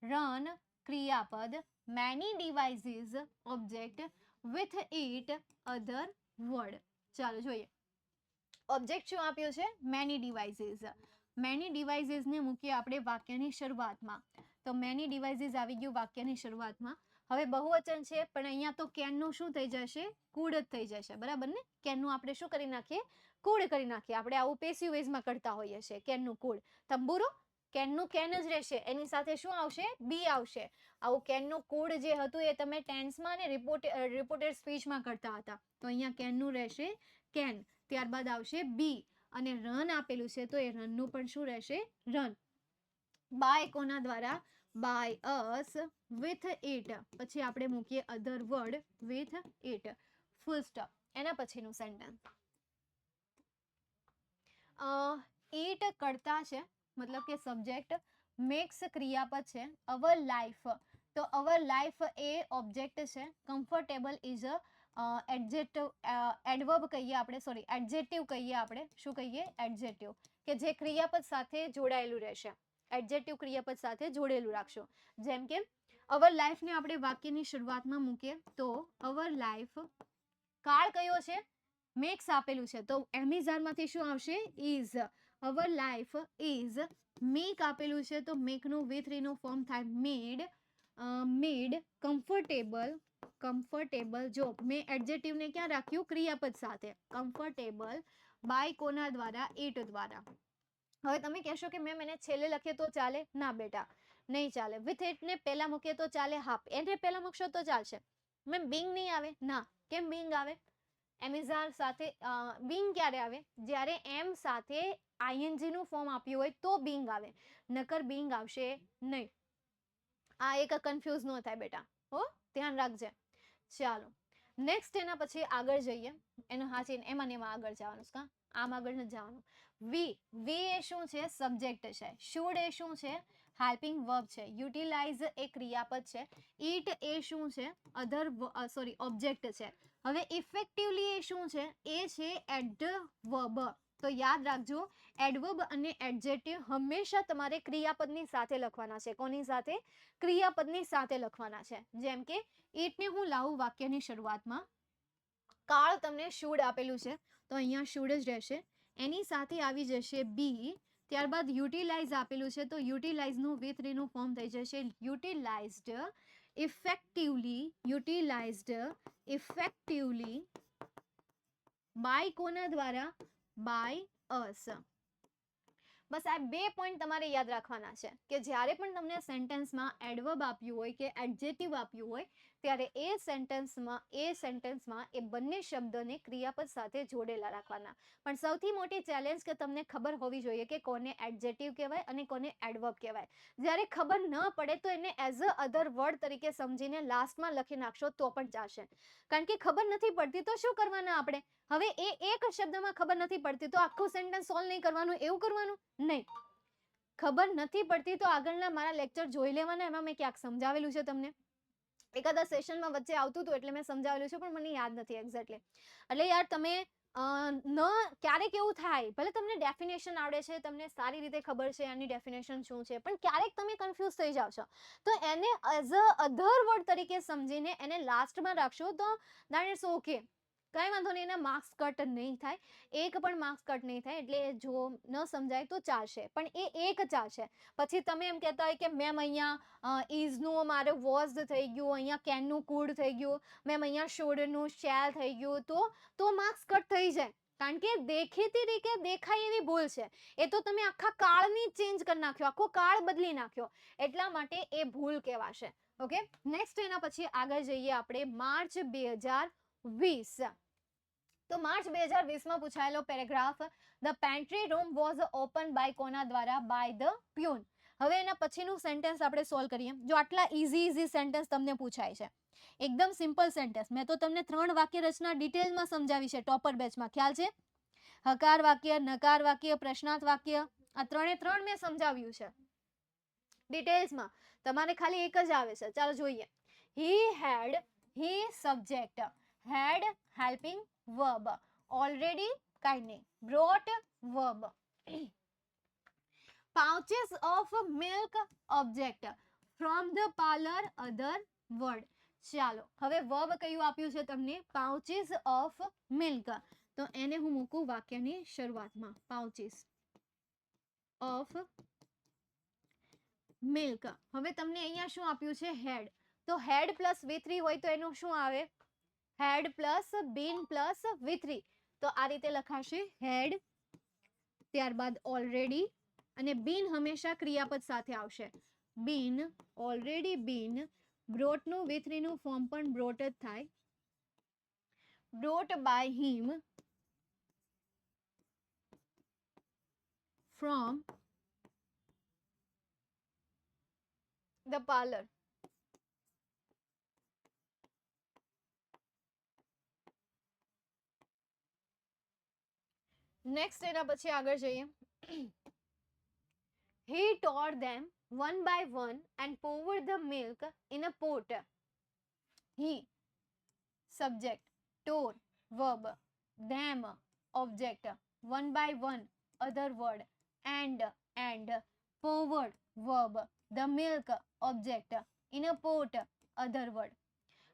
run ક્રિયાપદ, many devices object, with it other word. ચાલો જોઈએ. ઓબ્જેક્ટ શું આપ્યો છે? many devices. many devices ને મૂકીએ આપણે વાક્યની શરૂઆતમાં. તો many devices આવી ગયું વાક્યની શરૂઆતમાં. હવે બહુવચન છે પણ અહીંયા તો કેન નું શું થઈ જશે? કુડ જ થઈ જશે, બરાબર ને? કેન નું આપણે શું કરી નાખીએ? કુડ કરી નાખીએ. આપણે આવું પેસિવ વેઝમાં કરતા હોઈએ છીએ, કેન નું કુડ. તંબુરો, કેન નું કેન જ રહેશે, એની સાથે શું આવશે? બી આવશે. આવું કેન નું કુડ જે હતું એ તમે ટેન્સમાં અને રિપોર્ટેડ સ્પીચમાં કરતા હતા. તો અહીંયા કેન નું રહેશે કેન, ત્યારબાદ આવશે બી, અને રન આપેલું છે તો એ રન નું પણ શું રહેશે? રન. બાય કોના દ્વારા? By us, with it. પછી આપણે મૂકીએ other word with it, full stop. એના પછીનું સેન્ટેન્સ, ઈટ કરતા છે, મતલબ કે સબ્જેક્ટ, મેક્સ ક્રિયાપદ છે, અવર લાઈફ, તો અવર લાઈફ એ ઓબ્જેક્ટ છે, કમ્ફર્ટેબલ ઇઝ એડજેક્ટિવ, એડવર્બ કહીએ આપણે, સોરી એડજેક્ટિવ કહીએ આપણે. શું કહીએ? એડજેક્ટિવ, કે જે ક્રિયાપદ સાથે જોડાયેલું રહેશે. એડજેક્ટિવ ક્રિયાપદ સાથે જોડેલું રાખશો. જેમ કે અવર લાઈફને આપણે વાક્યની શરૂઆતમાં મૂકીએ તો અવર લાઈફ, કાળ કયો છે? મેક્સ આપેલું છે તો એમિઝારમાંથી શું આવશે? Is. Our life is make આપેલું છે તો મેકનું V3 નું ફોર્મ થાય મેડ. મેડ કમ્ફર્ટેબલ, કમ્ફર્ટેબલ. જો મેં એડજેક્ટિવને ક્યાં રાખ્યું? ક્રિયાપદ સાથે. કમ્ફર્ટેબલ બાય કોના દ્વારા? ઇટ દ્વારા. હવે તમે કહેશો કે મેમ એને છેલ્લે લખીએ તો ચાલે? ના બેટા, નહીં ચાલે. વિથ ઇટ ને પહેલા મૂકીએ તો ચાલે? હા, એને પહેલા મૂકશો તો ચાલશે. મેમ બિંગ નહીં આવે? ના. કેમ બિંગ આવે? એમિઝાર સાથે બિંગ ક્યારે આવે? જ્યારે એમ સાથે આઈએનજી નું ફોર્મ આપ્યું હોય તો બિંગ આવે, નકર બિંગ આવશે નહીં. આ એક કન્ફ્યુઝ ન થાય બેટા, હો, ધ્યાન રાખજે. ચાલો નેક્સ્ટ, એના પછી આગળ જઈએ. એનો હાચીને એમાં ને એમાં આગળ જવાનું છે, કા આમ આગળ નથી જવાનું. વી, વી એ શું છે? સબ્જેક્ટ છે. શુડ એ શું છે? હેલ્પિંગ વર્બ છે. યુટિલાઇઝ એ ક્રિયાપદ છે. ઈટ એ શું છે? અધર, સોરી ઓબ્જેક્ટ છે. હવે ઇફેક્ટિવલી એ શું છે? એ છે એડવર્બ. તો યાદ રાખજો, એડવર્બ અને એડજેક્ટિવ હંમેશા તમારે ક્રિયાપદની સાથે લખવાના છે. કોની સાથે? ક્રિયાપદની સાથે લખવાના છે. જેમ કે ઈટને હું લાવું વાક્યની શરૂઆતમાં. કાળ તમને શુડ આપેલું છે તો અહીંયા શુડ જ રહેશે. એની સાથે આવી જશે બી, ત્યારબાદ યુટિલાઇઝ આપેલું છે તો યુટિલાઇઝનું V3 નું ફોર્મ થઈ જશે utilized. Effectively, utilized effectively by કોના દ્વારા? બાય અસ. બસ આ 2 પોઈન્ટ તમારે યાદ રાખવાના છે કે જ્યારે પણ તમને સેન્ટેન્સમાં એડવર્બ આપ્યું હોય કે એડજેક્ટિવ આપ્યું હોય ત્યારે એ સેન્ટેન્સમાં એ બંને શબ્દોને ક્રિયાપદ સાથે જોડેલા રાખવાના. પણ સૌથી મોટી ચેલેન્જ કે તમને ખબર હોવી જોઈએ કે કોને એડજેક્ટિવ કહેવાય અને કોને એડવર્બ કહેવાય. જ્યારે ખબર ન પડે તો એને એઝ અ અધર વર્ડ તરીકે સમજીને લાસ્ટમાં લખી નાખશો તો પણ ચાલશે. કારણ કે ખબર નથી પડતી તો શું કરવાના આપણે? હવે એ એક શબ્દમાં ખબર નથી પડતી તો આખું સેન્ટેન્સ સોલ્વ નહીં કરવાનું, એવું કરવાનું નહીં. ખબર નથી પડતી તો આગળના મારા લેક્ચર જોઈ લેવાના, એમાં મેં ક્યાંક સમજાવેલું છે તમને. એકાદા સેશનમાં વચ્ચે આવતું હતું એટલે મેં સમજાવેલું છે પણ મને યાદ નથી એક્ઝેક્ટલી. એટલે યાર તમે ક્યારેક એવું થાય, ભલે તમને ડેફિનેશન આવડે છે, તમને સારી રીતે ખબર છે એની ડેફિનેશન શું છે, પણ ક્યારેક તમે કન્ફ્યુઝ થઈ જાવ છો તો એને એઝ અ અધર વર્ડ તરીકે સમજીને એને લાસ્ટમાં રાખશો તો દેટ ઇટ્સ ઓકે. કઈ વાંધો નહીં, એના માર્ક્સ કટ નહીં થાય, એક પણ માર્ક્સ કટ નહીં થાય. એટલે જો ન સમજાય તો ચાલશે, પણ એ એક ચાલશે. પછી તમે એમ કહેતા હોય કે મેમ અહીંયા ઇઝનું મારે વોઝ થઈ ગયું, અહીંયા કેનનું કુડ થઈ ગયું, મેમ અહીંયા શોડનું શેલ થઈ ગયું, તો માર્ક્સ કટ થઈ જાય. કારણ કે દેખીતી રીતે દેખાય એવી ભૂલ છે. એ તો તમે આખા કાળની ચેન્જ કરી નાખ્યો, આખો કાળ બદલી નાખ્યો, એટલા માટે એ ભૂલ કહેવાશે. ઓકે, નેક્સ્ટ એના પછી આગળ જઈએ આપણે માર્ચ 2020. તો માર્ચ 2020માં પૂછાયેલો paragraph, the pantry room was open by કોના દ્વારા? By the peon. હવે એના પછીનું સેન્ટેન્સ આપણે સોલ્વ કરીએ. જો આટલા ઇઝી સેન્ટેન્સ તમને પૂછાય છે, એકદમ સિમ્પલ સેન્ટેન્સ. મેં તો તમને 3 વાક્ય રચના ડિટેલમાં સમજાવી છે ટોપર બેચમાં, ખ્યાલ છે? હકાર વાક્ય, નકાર વાક્ય, પ્રશ્નાર્થ વાક્ય, આ 3 મેં સમજાવ્યું છે ડિટેલ્સમાં. તમારે ખાલી એક જ આવે છે. ચાલો જોઈએ. હી સબ્જેક્ટ, હેડ હેલ્પિંગ verb, already કાંઈ નહીં, brought verb, pouches of milk object, from the parlor other word. ચાલો હવે verb કયું આપ્યું છે તમને? pouches of milk. તો એને હું મૂકું વાક્યની શરૂઆતમાં, pouches of milk. હવે તમને અહીંયા શું આપ્યું છે? હેડ. તો હેડ પ્લસ V3 હોય તો એનું શું આવે? હેડ પ્લસ બીન પ્લસ V3. તો આ રીતે લખાશે હેડ, ત્યારબાદ ઓલરેડી, અને બીન હંમેશા ક્રિયાપદ સાથે આવશે. બીન, ઓલરેડી બીન, બ્રોટ નું V3 નું ફોર્મ પણ બ્રોટ જ થાય. Brought by him from the parlor. નેક્સ્ટ એના પછી આગળ જઈએ. He tore them one by one and poured the milk in a pot. He, subject, tore, verb, them, object, one by one, other word, and poured, verb, the milk, object, in a pot, other word.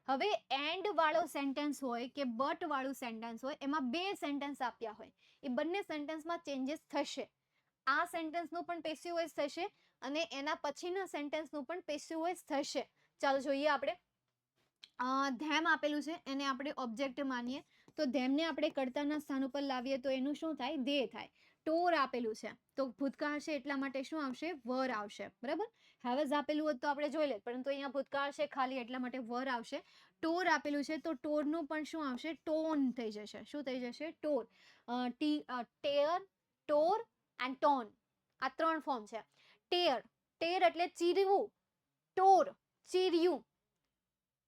હવે and વાળો sentence હોય કે but વાળું sentence હોય, એમાં બે sentence આપ્યા હોય, એ બંને સેન્ટેન્સમાં ચેન્જીસ થશે. આ સેન્ટેન્સનું પણ પેસિવ વોઇસ થશે અને એના પછીના સેન્ટેન્સનું પણ પેસિવ વોઇસ થશે. ચાલો જોઈએ આપણે. ધેમ આપેલું છે, એને આપણે ઓબ્જેક્ટ માનીએ તો ધેમને આપણે કર્તાના સ્થાન ઉપર લાવીએ તો એનું શું થાય? દે થાય. ટોર આપેલું છે તો ભૂતકાળ છે એટલા માટે શું આવશે? વર આવશે. બરાબર. હેવઝ આપેલું હોત તો આપણે જોઈ લે, પરંતુ અહીંયા ભૂતકાળ છે ખાલી એટલા માટે વર આવશે. ટોર આપેલું છે તો ટોરનું પણ શું આવશે? ટોન થઈ જશે. શું થઈ જશે? ટોર. ટેર, ટોર એન્ડ ટોન, આ ત્રણ ફોર્મ છે. ટેર, ટેર એટલે ચીરવું, ટોર ચીર્યું,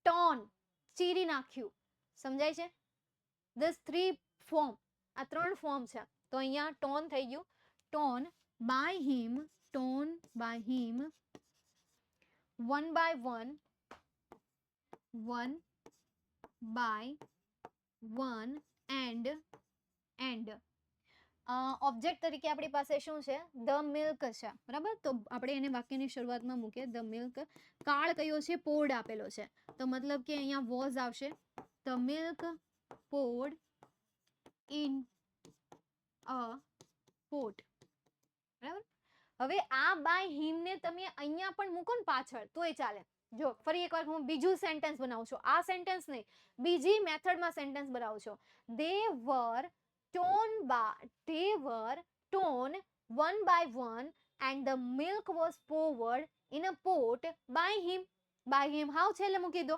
ટોન ચીરી નાખ્યું. સમજાય છે? ધીસ થ્રી ફોર્મ, આ ત્રણ ફોર્મ છે. તો અહીંયા ટોન થઈ ગયું. Torn by him, torn by him, one by one, one by one, and object તરીકે આપણી પાસે શું છે? ધ મિલ્ક છે. બરાબર. તો આપણે એને વાક્યની શરૂઆતમાં મૂકીએ, ધ મિલ્ક. કાળ કયો છે? પોર્ડ આપેલો છે, તો મતલબ કે અહીંયા વોઝ આવશે. The milk poured in a pot. બરાબર. હવે આ બાય હિમ ને તમે અહીંયા પણ મૂકો ને પાછળ તોય ચાલે. જો ફરી એકવાર હું બીજું સેન્ટેન્સ બનાવું છું, આ સેન્ટેન્સ નહીં, બીજી મેથડમાં સેન્ટેન્સ બનાવું છું. they were torn one by one and the milk was poured in a pot by him. by him હાવ છેલ્લે મૂકી દો,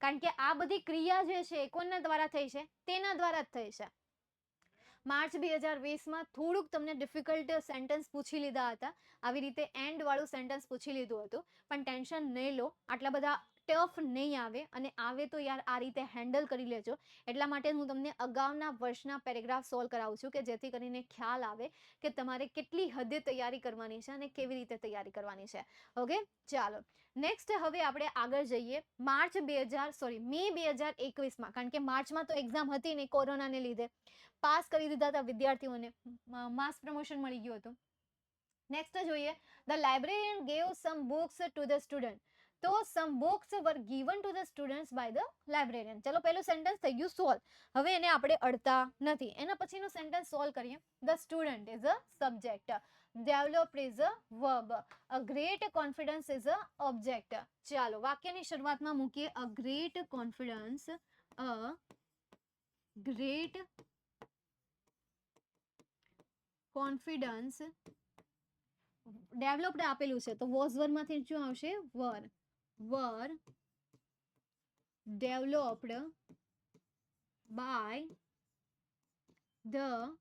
કારણ કે આ બધી ક્રિયા જે છે કોના દ્વારા થઈ છે? તેના દ્વારા જ થઈ છે. માર્ચ 2020માં થોડુંક તમને ડિફિકલ્ટ સેન્ટેન્સ પૂછી લીધા હતા, આવી રીતે એન્ડ વાળું સેન્ટેન્સ પૂછી લીધું હતું, પણ ટેન્શન નહીં લો, આટલા બધા ટફ નહીં આવે, અને આવે તો યાર આ રીતે હેન્ડલ કરી લેજો. એટલા માટે હું તમને અગાઉના વર્ષના પેરેગ્રાફ સોલ્વ કરાવું છું કે જેથી કરીને ખ્યાલ આવે કે તમારે કેટલી હદે તૈયારી કરવાની છે અને કેવી રીતે તૈયારી કરવાની છે. ઓકે, ચાલો નેક્સ્ટ હવે આપણે આગળ જઈએ. મે 2021માં, કારણ કે માર્ચમાં તો એક્ઝામ હતી નહીં કોરોનાને લીધે, પાસ કરી દીધા હતા વિદ્યાર્થીઓને, માસ પ્રમોશન મળી ગયું હતું. નેક્સ્ટ જોઈએ, the librarian gave some books to the student. તો some books were given to the students by the librarian. ચલો પહેલું સેન્ટેન્સ થઈ ગયું સોલ્વ. હવે એને આપણે અડતા નથી. એના પછીનું સેન્ટેન્સ સોલ્વ કરીએ. The student is a subject, developed is a verb, a great confidence is a object. ચાલો વાક્યની શરૂઆતમાં મૂકીએ. A great confidence, a great confidence, developed આપેલું છે તો વોઝ વર્બમાંથી શું આવશે? Were developed by the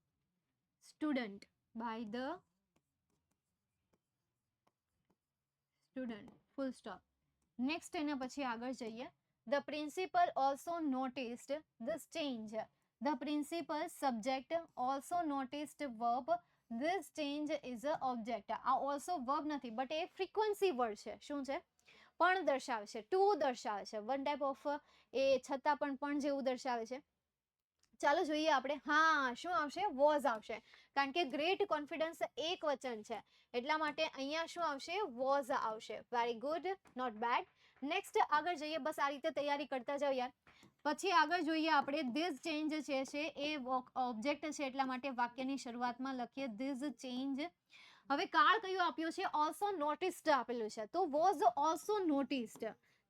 student, full stop. Next એના પછી આગળ જઈએ. The principal also noticed this change. The principal subject, also noticed verb, this change is a object. આ ઓલ્સો વર્બ નથી બટ એ ફ્રીક્વન્સી વર્ડ છે. શું છે? પણ દર્શાવે છે, ટુ દર્શાવે છે, વન ટાઈપ ઓફ એ છતાં પણ જેવું દર્શાવે છે. ચાલો જોઈએ આપણે. હા, શું આવશે? વોઝ આવશે, કારણ કે ગ્રેટ કોન્ફિડન્સ એક વચન છે એટલા માટે અહીંયા શું આવશે? વોઝ આવશે. Very good, not bad. Next આગળ જઈએ. બસ આ રીતે તૈયારી કરતા જાઓ યાર. પછી આગળ જોઈએ આપણે. ધીસ ચેન્જ છે એ ઓબ્જેક્ટ છે એટલા માટે વાક્યની શરૂઆતમાં લખીએ ધીસ ચેન્જ. હવે કાળ કયું આપ્યું છે? ઓલ્સો નોટિસ્ડ આપેલું છે તો વોઝ ઓલ્સો નોટિસ્ડ.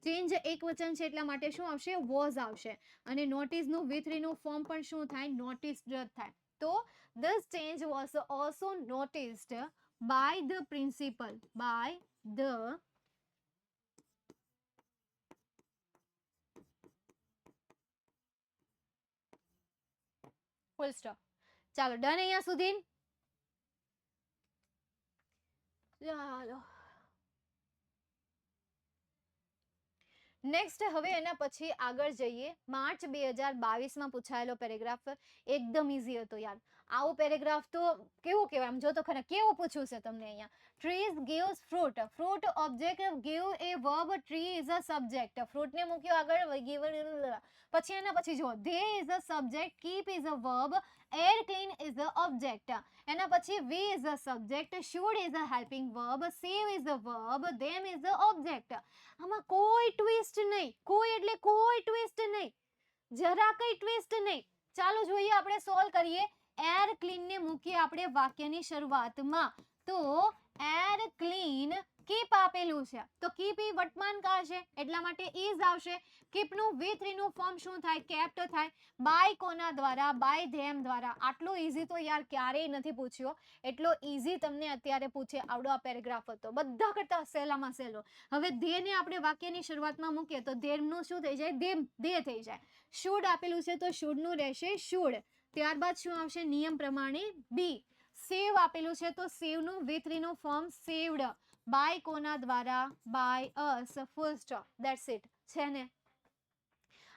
ચેન્જ એક વચન છે એટલા માટે શું આવશે? વોઝ આવશે. અને નોટિસનું V3 નું ફોર્મ પણ શું થાય? નોટિસ્ડ જ થાય. તો this change was also noticed by the principal, by the full stop. ચાલો ડન અહીંયા સુધી. ચાલો નેક્સ્ટ હવે એના પછી આગળ જઈએ. માર્ચ 2022 પૂછાયેલો પેરેગ્રાફ એકદમ ઈઝી હતો યાર. આવો પેરેગ્રાફ તો કેવો કહેવાય, આમ જો તો ખરા કેવું પૂછ્યું છે તમને અહીંયા. Trees gives fruit, fruit object, give a verb, tree is a subject. fruit ને મૂક્યો આગળ, give, પછી એના પછી જો they is a subject, keep is a verb, air clean is the object. એના પછી we is a subject, should is a helping verb, save is a verb, them is the object. આમાં કોઈ twist નહીં, કોઈ એટલે કોઈ twist નહીં, જરા કઈ ટ્વિસ્ટ નહીં. ચાલો જોઈએ આપણે સોલ્વ કરીએ. એર ક્લીન ને મૂકીએ આપણે વાક્યની શરૂઆતમાં. તો એર ક્લીન કીપ આપેલું છે તો કીપ એ વર્તમાન કાળ છે એટલા માટે ઇઝ આવશે. કીપનું V3 નું ફોર્મ શું થાય? કેપ્ટ થાય. બાય કોના દ્વારા? બાય ધેમ દ્વારા. આટલો ઈઝી તો યાર ક્યારેય નથી પૂછ્યો. એટલો ઈઝી તમને અત્યારે પૂછે આવડો આ પેરેગ્રાફ હતો, બધા કરતા સહેલામાં સહેલો. હવે ધે ને આપણે વાક્યની શરૂઆતમાં મૂકીએ તો ધેમનું શું થઈ જાય? ધે થઈ જાય. શુડ આપેલું છે તો શુડ નું રહેશે શુડ. ત્યારબાદ શું આવશે? નિયમ પ્રમાણે બી. સેવ આપેલું છે તો સેવ નું V3 નું ફોર્મ સેવ્ડ. બાય કોના દ્વારા? By us. Full stop. That's it. છે ને?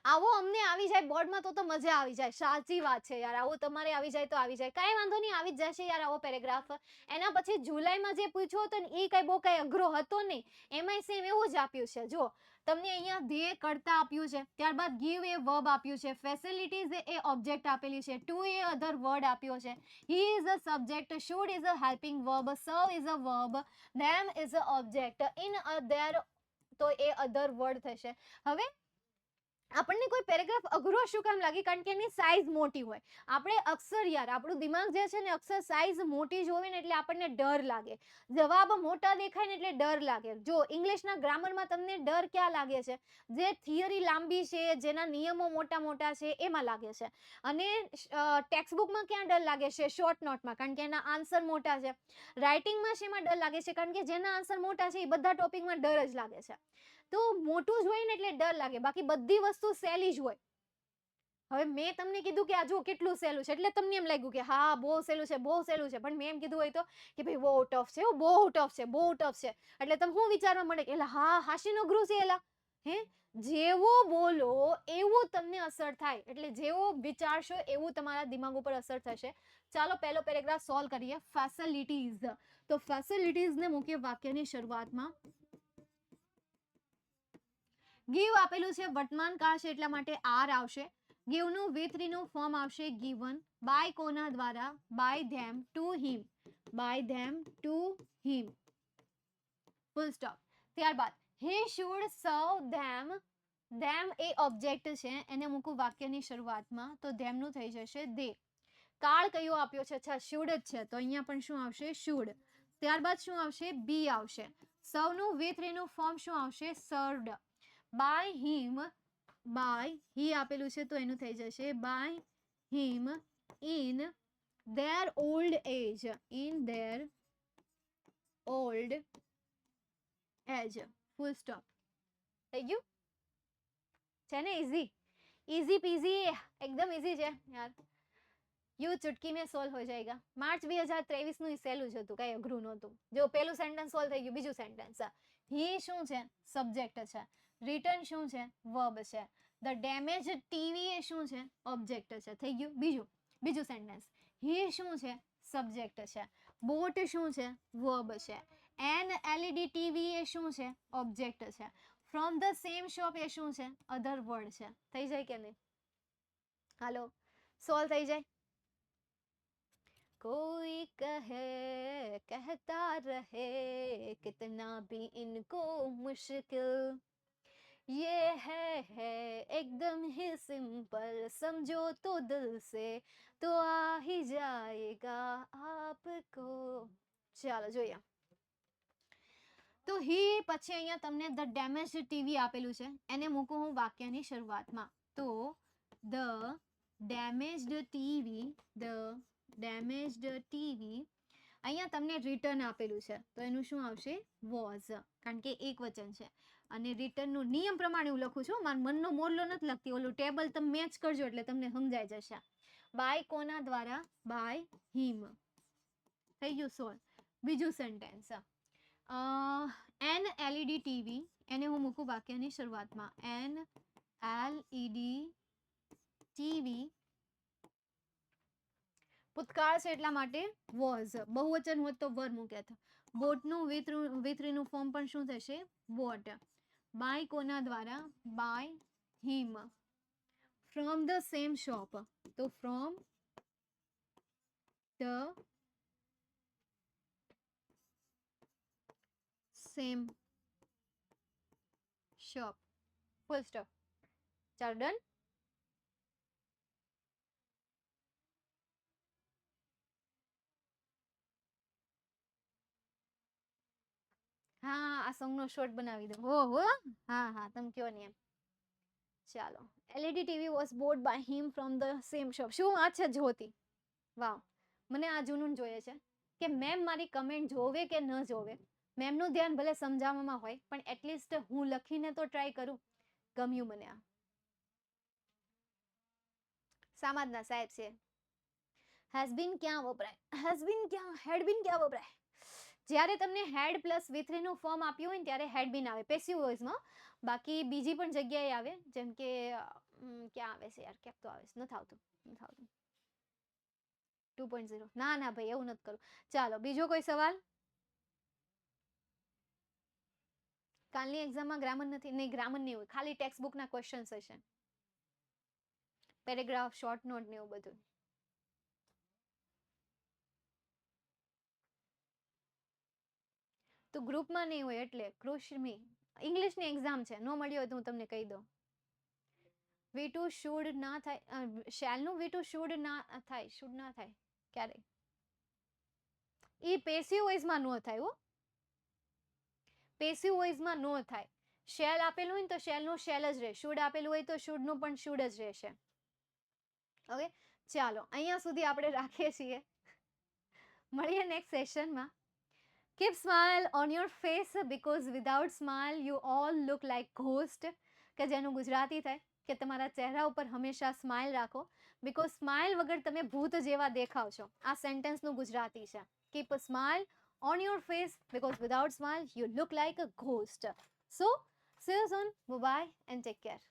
આવો અમને આવી જાય બોર્ડમાં તો મજા આવી જાય. સાચી વાત છે યાર, આવું તમારે આવી જાય તો આવી જાય, કાંઈ વાંધો નહીં, આવી જ જશે યાર આવો પેરેગ્રાફ. એના પછી જુલાઈમાં જે પૂછ્યો હતો ને એ કઈ બહુ કઈ અઘરો હતો નહીં. એમાંય સેમ એવું જ આપ્યું છે. જો તમને અહીંયા ધ્યેય કરતા આપ્યું છે, ત્યારબાદ ગીવ એ વર્બ આપ્યું છે, ફેસિલિટીઝ એ ઓબ્જેક્ટ આપેલી છે, ટુ એ અધર વર્ડ આપ્યો છે, he is a subject, should is a helping verb, serve is a verb, them is a object, in a there તો એ અધર વર્ડ થશે. હવે આપણને કોઈ પેરેગ્રાફ અઘરો શું કામ લાગે? કારણ કે એની સાઈઝ મોટી હોય. આપણે અક્ષર યાર, આપણું દિમાગ જે છે ને અક્ષર સાઈઝ મોટી જોવે ને એટલે આપણને ડર લાગે. જવાબ મોટા દેખાય ને એટલે ડર લાગે. જો ઇંગ્લિશના ગ્રામરમાં તમને ડર ક્યાં લાગે છે? જે થિયરી લાંબી છે, જેના નિયમો મોટા મોટા છે એમાં લાગે છે. અને ટેક્સ્ટ બુકમાં ક્યાં ડર લાગે છે? શોર્ટ નોટમાં, કારણ કે એના આન્સર મોટા છે. રાઇટિંગમાં શેમાં ડર લાગે છે? કારણ કે જેના આન્સર મોટા છે એ બધા ટોપિકમાં ડર જ લાગે છે. તો મોટું જ હોય ને એટલે ડર લાગે, બાકી બધી વસ્તુ સહેલી જ હોય. હવે મેં તમને કીધું કે આ જો કેટલું સહેલું છે એટલે તમને એમ લાગ્યું કે હા બહુ સહેલું છે, બહુ સહેલું છે. પણ મેં એમ કીધું હોય તો કે ભાઈ બહુ ટફ છે, બહુ ટફ છે, બહુ ટફ છે, એટલે તમે શું વિચારવા મળે કે હા હાશીનો અઘરું છે એલા. હે, જેવો બોલો એવું તમને અસર થાય, એટલે જેવો વિચારશો એવું તમારા દિમાગ ઉપર અસર થશે. ચાલો પહેલો પેરેગ્રાફ સોલ્વ કરીએ. ફેસિલિટીઝ. તો ફેસિલિટીઝ ને મૂકીએ વાક્યની શરૂઆતમાં. ગીવ આપેલું છે, વર્તમાન કાળ છે એટલા માટે આર આવશે. ગીવ નું V3 નું ફોર્મ આવશે ગીવન. બાય કોના દ્વારા? By them, to him, by them to him. Full stop. ત્યારબાદ હી શુડ સર્વ ધેમ. ધેમ એ ઓબ્જેક્ટ છે, એને મૂકું વાક્યની શરૂઆતમાં તો ધેમ નું થઈ જશે દે. કાળ કયો આપ્યો છે? અચ્છા શુડ જ છે તો અહીંયા પણ શું આવશે? શુડ. ત્યારબાદ શું આવશે? બી આવશે. સૌનું V3 નું ફોર્મ શું આવશે? સર્વડ. બાય હિમ, બાય હી આપેલું છે તો એનું થઈ જશે by him in their old age, in their old age. Full stop. થઈ ગયું? છે ને ઈઝી? ઈઝી પીઝી, एकदम ઈઝી છે યાર. યુ ચुटकी में સોલ્વ हो जाएगा. માર્ચ 2023 નું સહેલું જ હતું, કઈ અઘરું નહોતું. જો પેલું સેન્ટેન્સ સોલ્વ થઈ ગયું. બીજું સેન્ટેન્સ, હી શું છે? સબ્જેક્ટ છે. રિટર્ન શું છે? વર્બ છે. ધ ડેમેજ ટીવી એ શું છે? ઓબ્જેક્ટ છે. થઈ ગયું. બીજું સેન્ટેન્સ, હી શું છે? સબ્જેક્ટ છે. બોટ શું છે? વર્બ છે. એન એલઈડી ટીવી એ શું છે? ઓબ્જેક્ટ છે. ફ્રોમ ધ સેમ શોપ એ શું છે? અધર વર્ડ છે. થઈ જાય કે નહીં? હાલો, સોલ્વ થઈ જાય. कोई कहे कहता रहे कितना भी इनको मुश्किल, ये है एकदम ही सिंपल, समझो तो दिल से तो आ ही जाएगा आपको. ચાલો જોઈએ. તો હી પછી અહીંયા તમને ધ ડેમેજ્ડ ટીવી આપેલું છે, એને મૂકું હું વાક્યની શરૂઆતમાં. તો ધ ડેમેજ્ડ ટીવી, અહીંયા તમને રિટર્ન આપેલું છે તો એનું શું આવશે? વોઝ, કારણ કે એક વચન છે. અને રિટર્નનું નિયમ પ્રમાણે હું લખું છું, મારા મનનો મોરલો નથી લખતી, ઓલું ટેબલ તમે મેચ કરજો એટલે તમને સમજાઈ જશે. બાય કોના દ્વારા? By him. થઈ ગયું સોલ્વ. બીજું સેન્ટેન્સ, એન એલઈડી ટીવી, એને હું મૂકું વાક્યની શરૂઆતમાં. એન એલઈડી ટીવી ભૂતકાળ છે એટલા માટે વોઝ, બહુવચન હોત તો વર મૂક્યા હતા. બોટનું વિથરીનું ફોર્મ પણ શું થશે? વોટ. બાય કોના દ્વારા? By him. From the same shop, તો from the same shop. Full stop. ચાલો ડન. હા, આ સોંગનો શોર્ટ બનાવી દો. ઓહો, હા હા, તમે કયો ને એમ. ચાલો, LED TV was bought by him from the same shop. શું આ છે જ્યોતિ? વાવ, મને આ જૂનું જોઈએ છે કે મેમ મારી કમેન્ટ જોવે કે ન જોવે, મેમનું ધ્યાન ભલે સમજાવવામાં હોય પણ એટલીસ્ટ હું લખીને તો ટ્રાય કરું. ગમ્યું મને આ. સામાજના સાહેબ છે. હેઝ બીન ક્યાં વપરાય? હેઝ બીન ક્યાં, હેડ બીન ક્યાં વપરાય? જ્યારે તમને હેડ પ્લસ V3 નું ફોર્મ આપ્યું હોય ને ત્યારે હેડ બીન આવે પેસિવ વોઇસમાં. બાકી બીજી પણ જગ્યાએ આવે, જેમ કે ક્યાં આવે છે યાર, ક્યાંક તો આવે છે, નથી આવતું 2.0. ના ના ભાઈ, એવું નથી કરું. ચાલો, બીજો કોઈ સવાલ? કાલની એક્ઝામમાં ગ્રામર નથી? નહીં, ગ્રામર નહીં હોય, ખાલી ટેક્સ્ટ બુકના ક્વેશ્ચન્સ હશે, પેરેગ્રાફ, શોર્ટ નોટ ને એવું બધું. તો ગ્રુપમાં નહીં હોય એટલે કૃષ્મી ઇંગ્લિશની એક્ઝામ છે, ન મળ્યો હોય તો હું તમને કહી દઉં. V2 શુડ ના થાય, શેલનું V2 શુડ ના થાય, શુડ ના થાય ક્યારે? એ પેસિવ વોઇસમાં નો થાય હો, પેસિવ વોઇસમાં નો થાય. શેલ આપેલું હોય ને તો શેલનું શેલ જ રહે, શુડ આપેલું હોય તો શુડનું પણ શુડ જ રહેશે. ઓકે, ચાલો અહીંયા સુધી આપણે રાખીએ છીએ, મળીએ નેક્સ્ટ સેશનમાં. Keep smile on your face because without smile you all look like ghost. કે જેનું ગુજરાતી થાય કે તમારા ચહેરા ઉપર હંમેશા સ્માઇલ રાખો, બીકોઝ સ્માઇલ વગર તમે ભૂત જેવા દેખાવ છો. આ સેન્ટેન્સનું ગુજરાતી છે. Keep a smile on your face because without smile you look like a ghost. So see you soon. Bye bye and take care.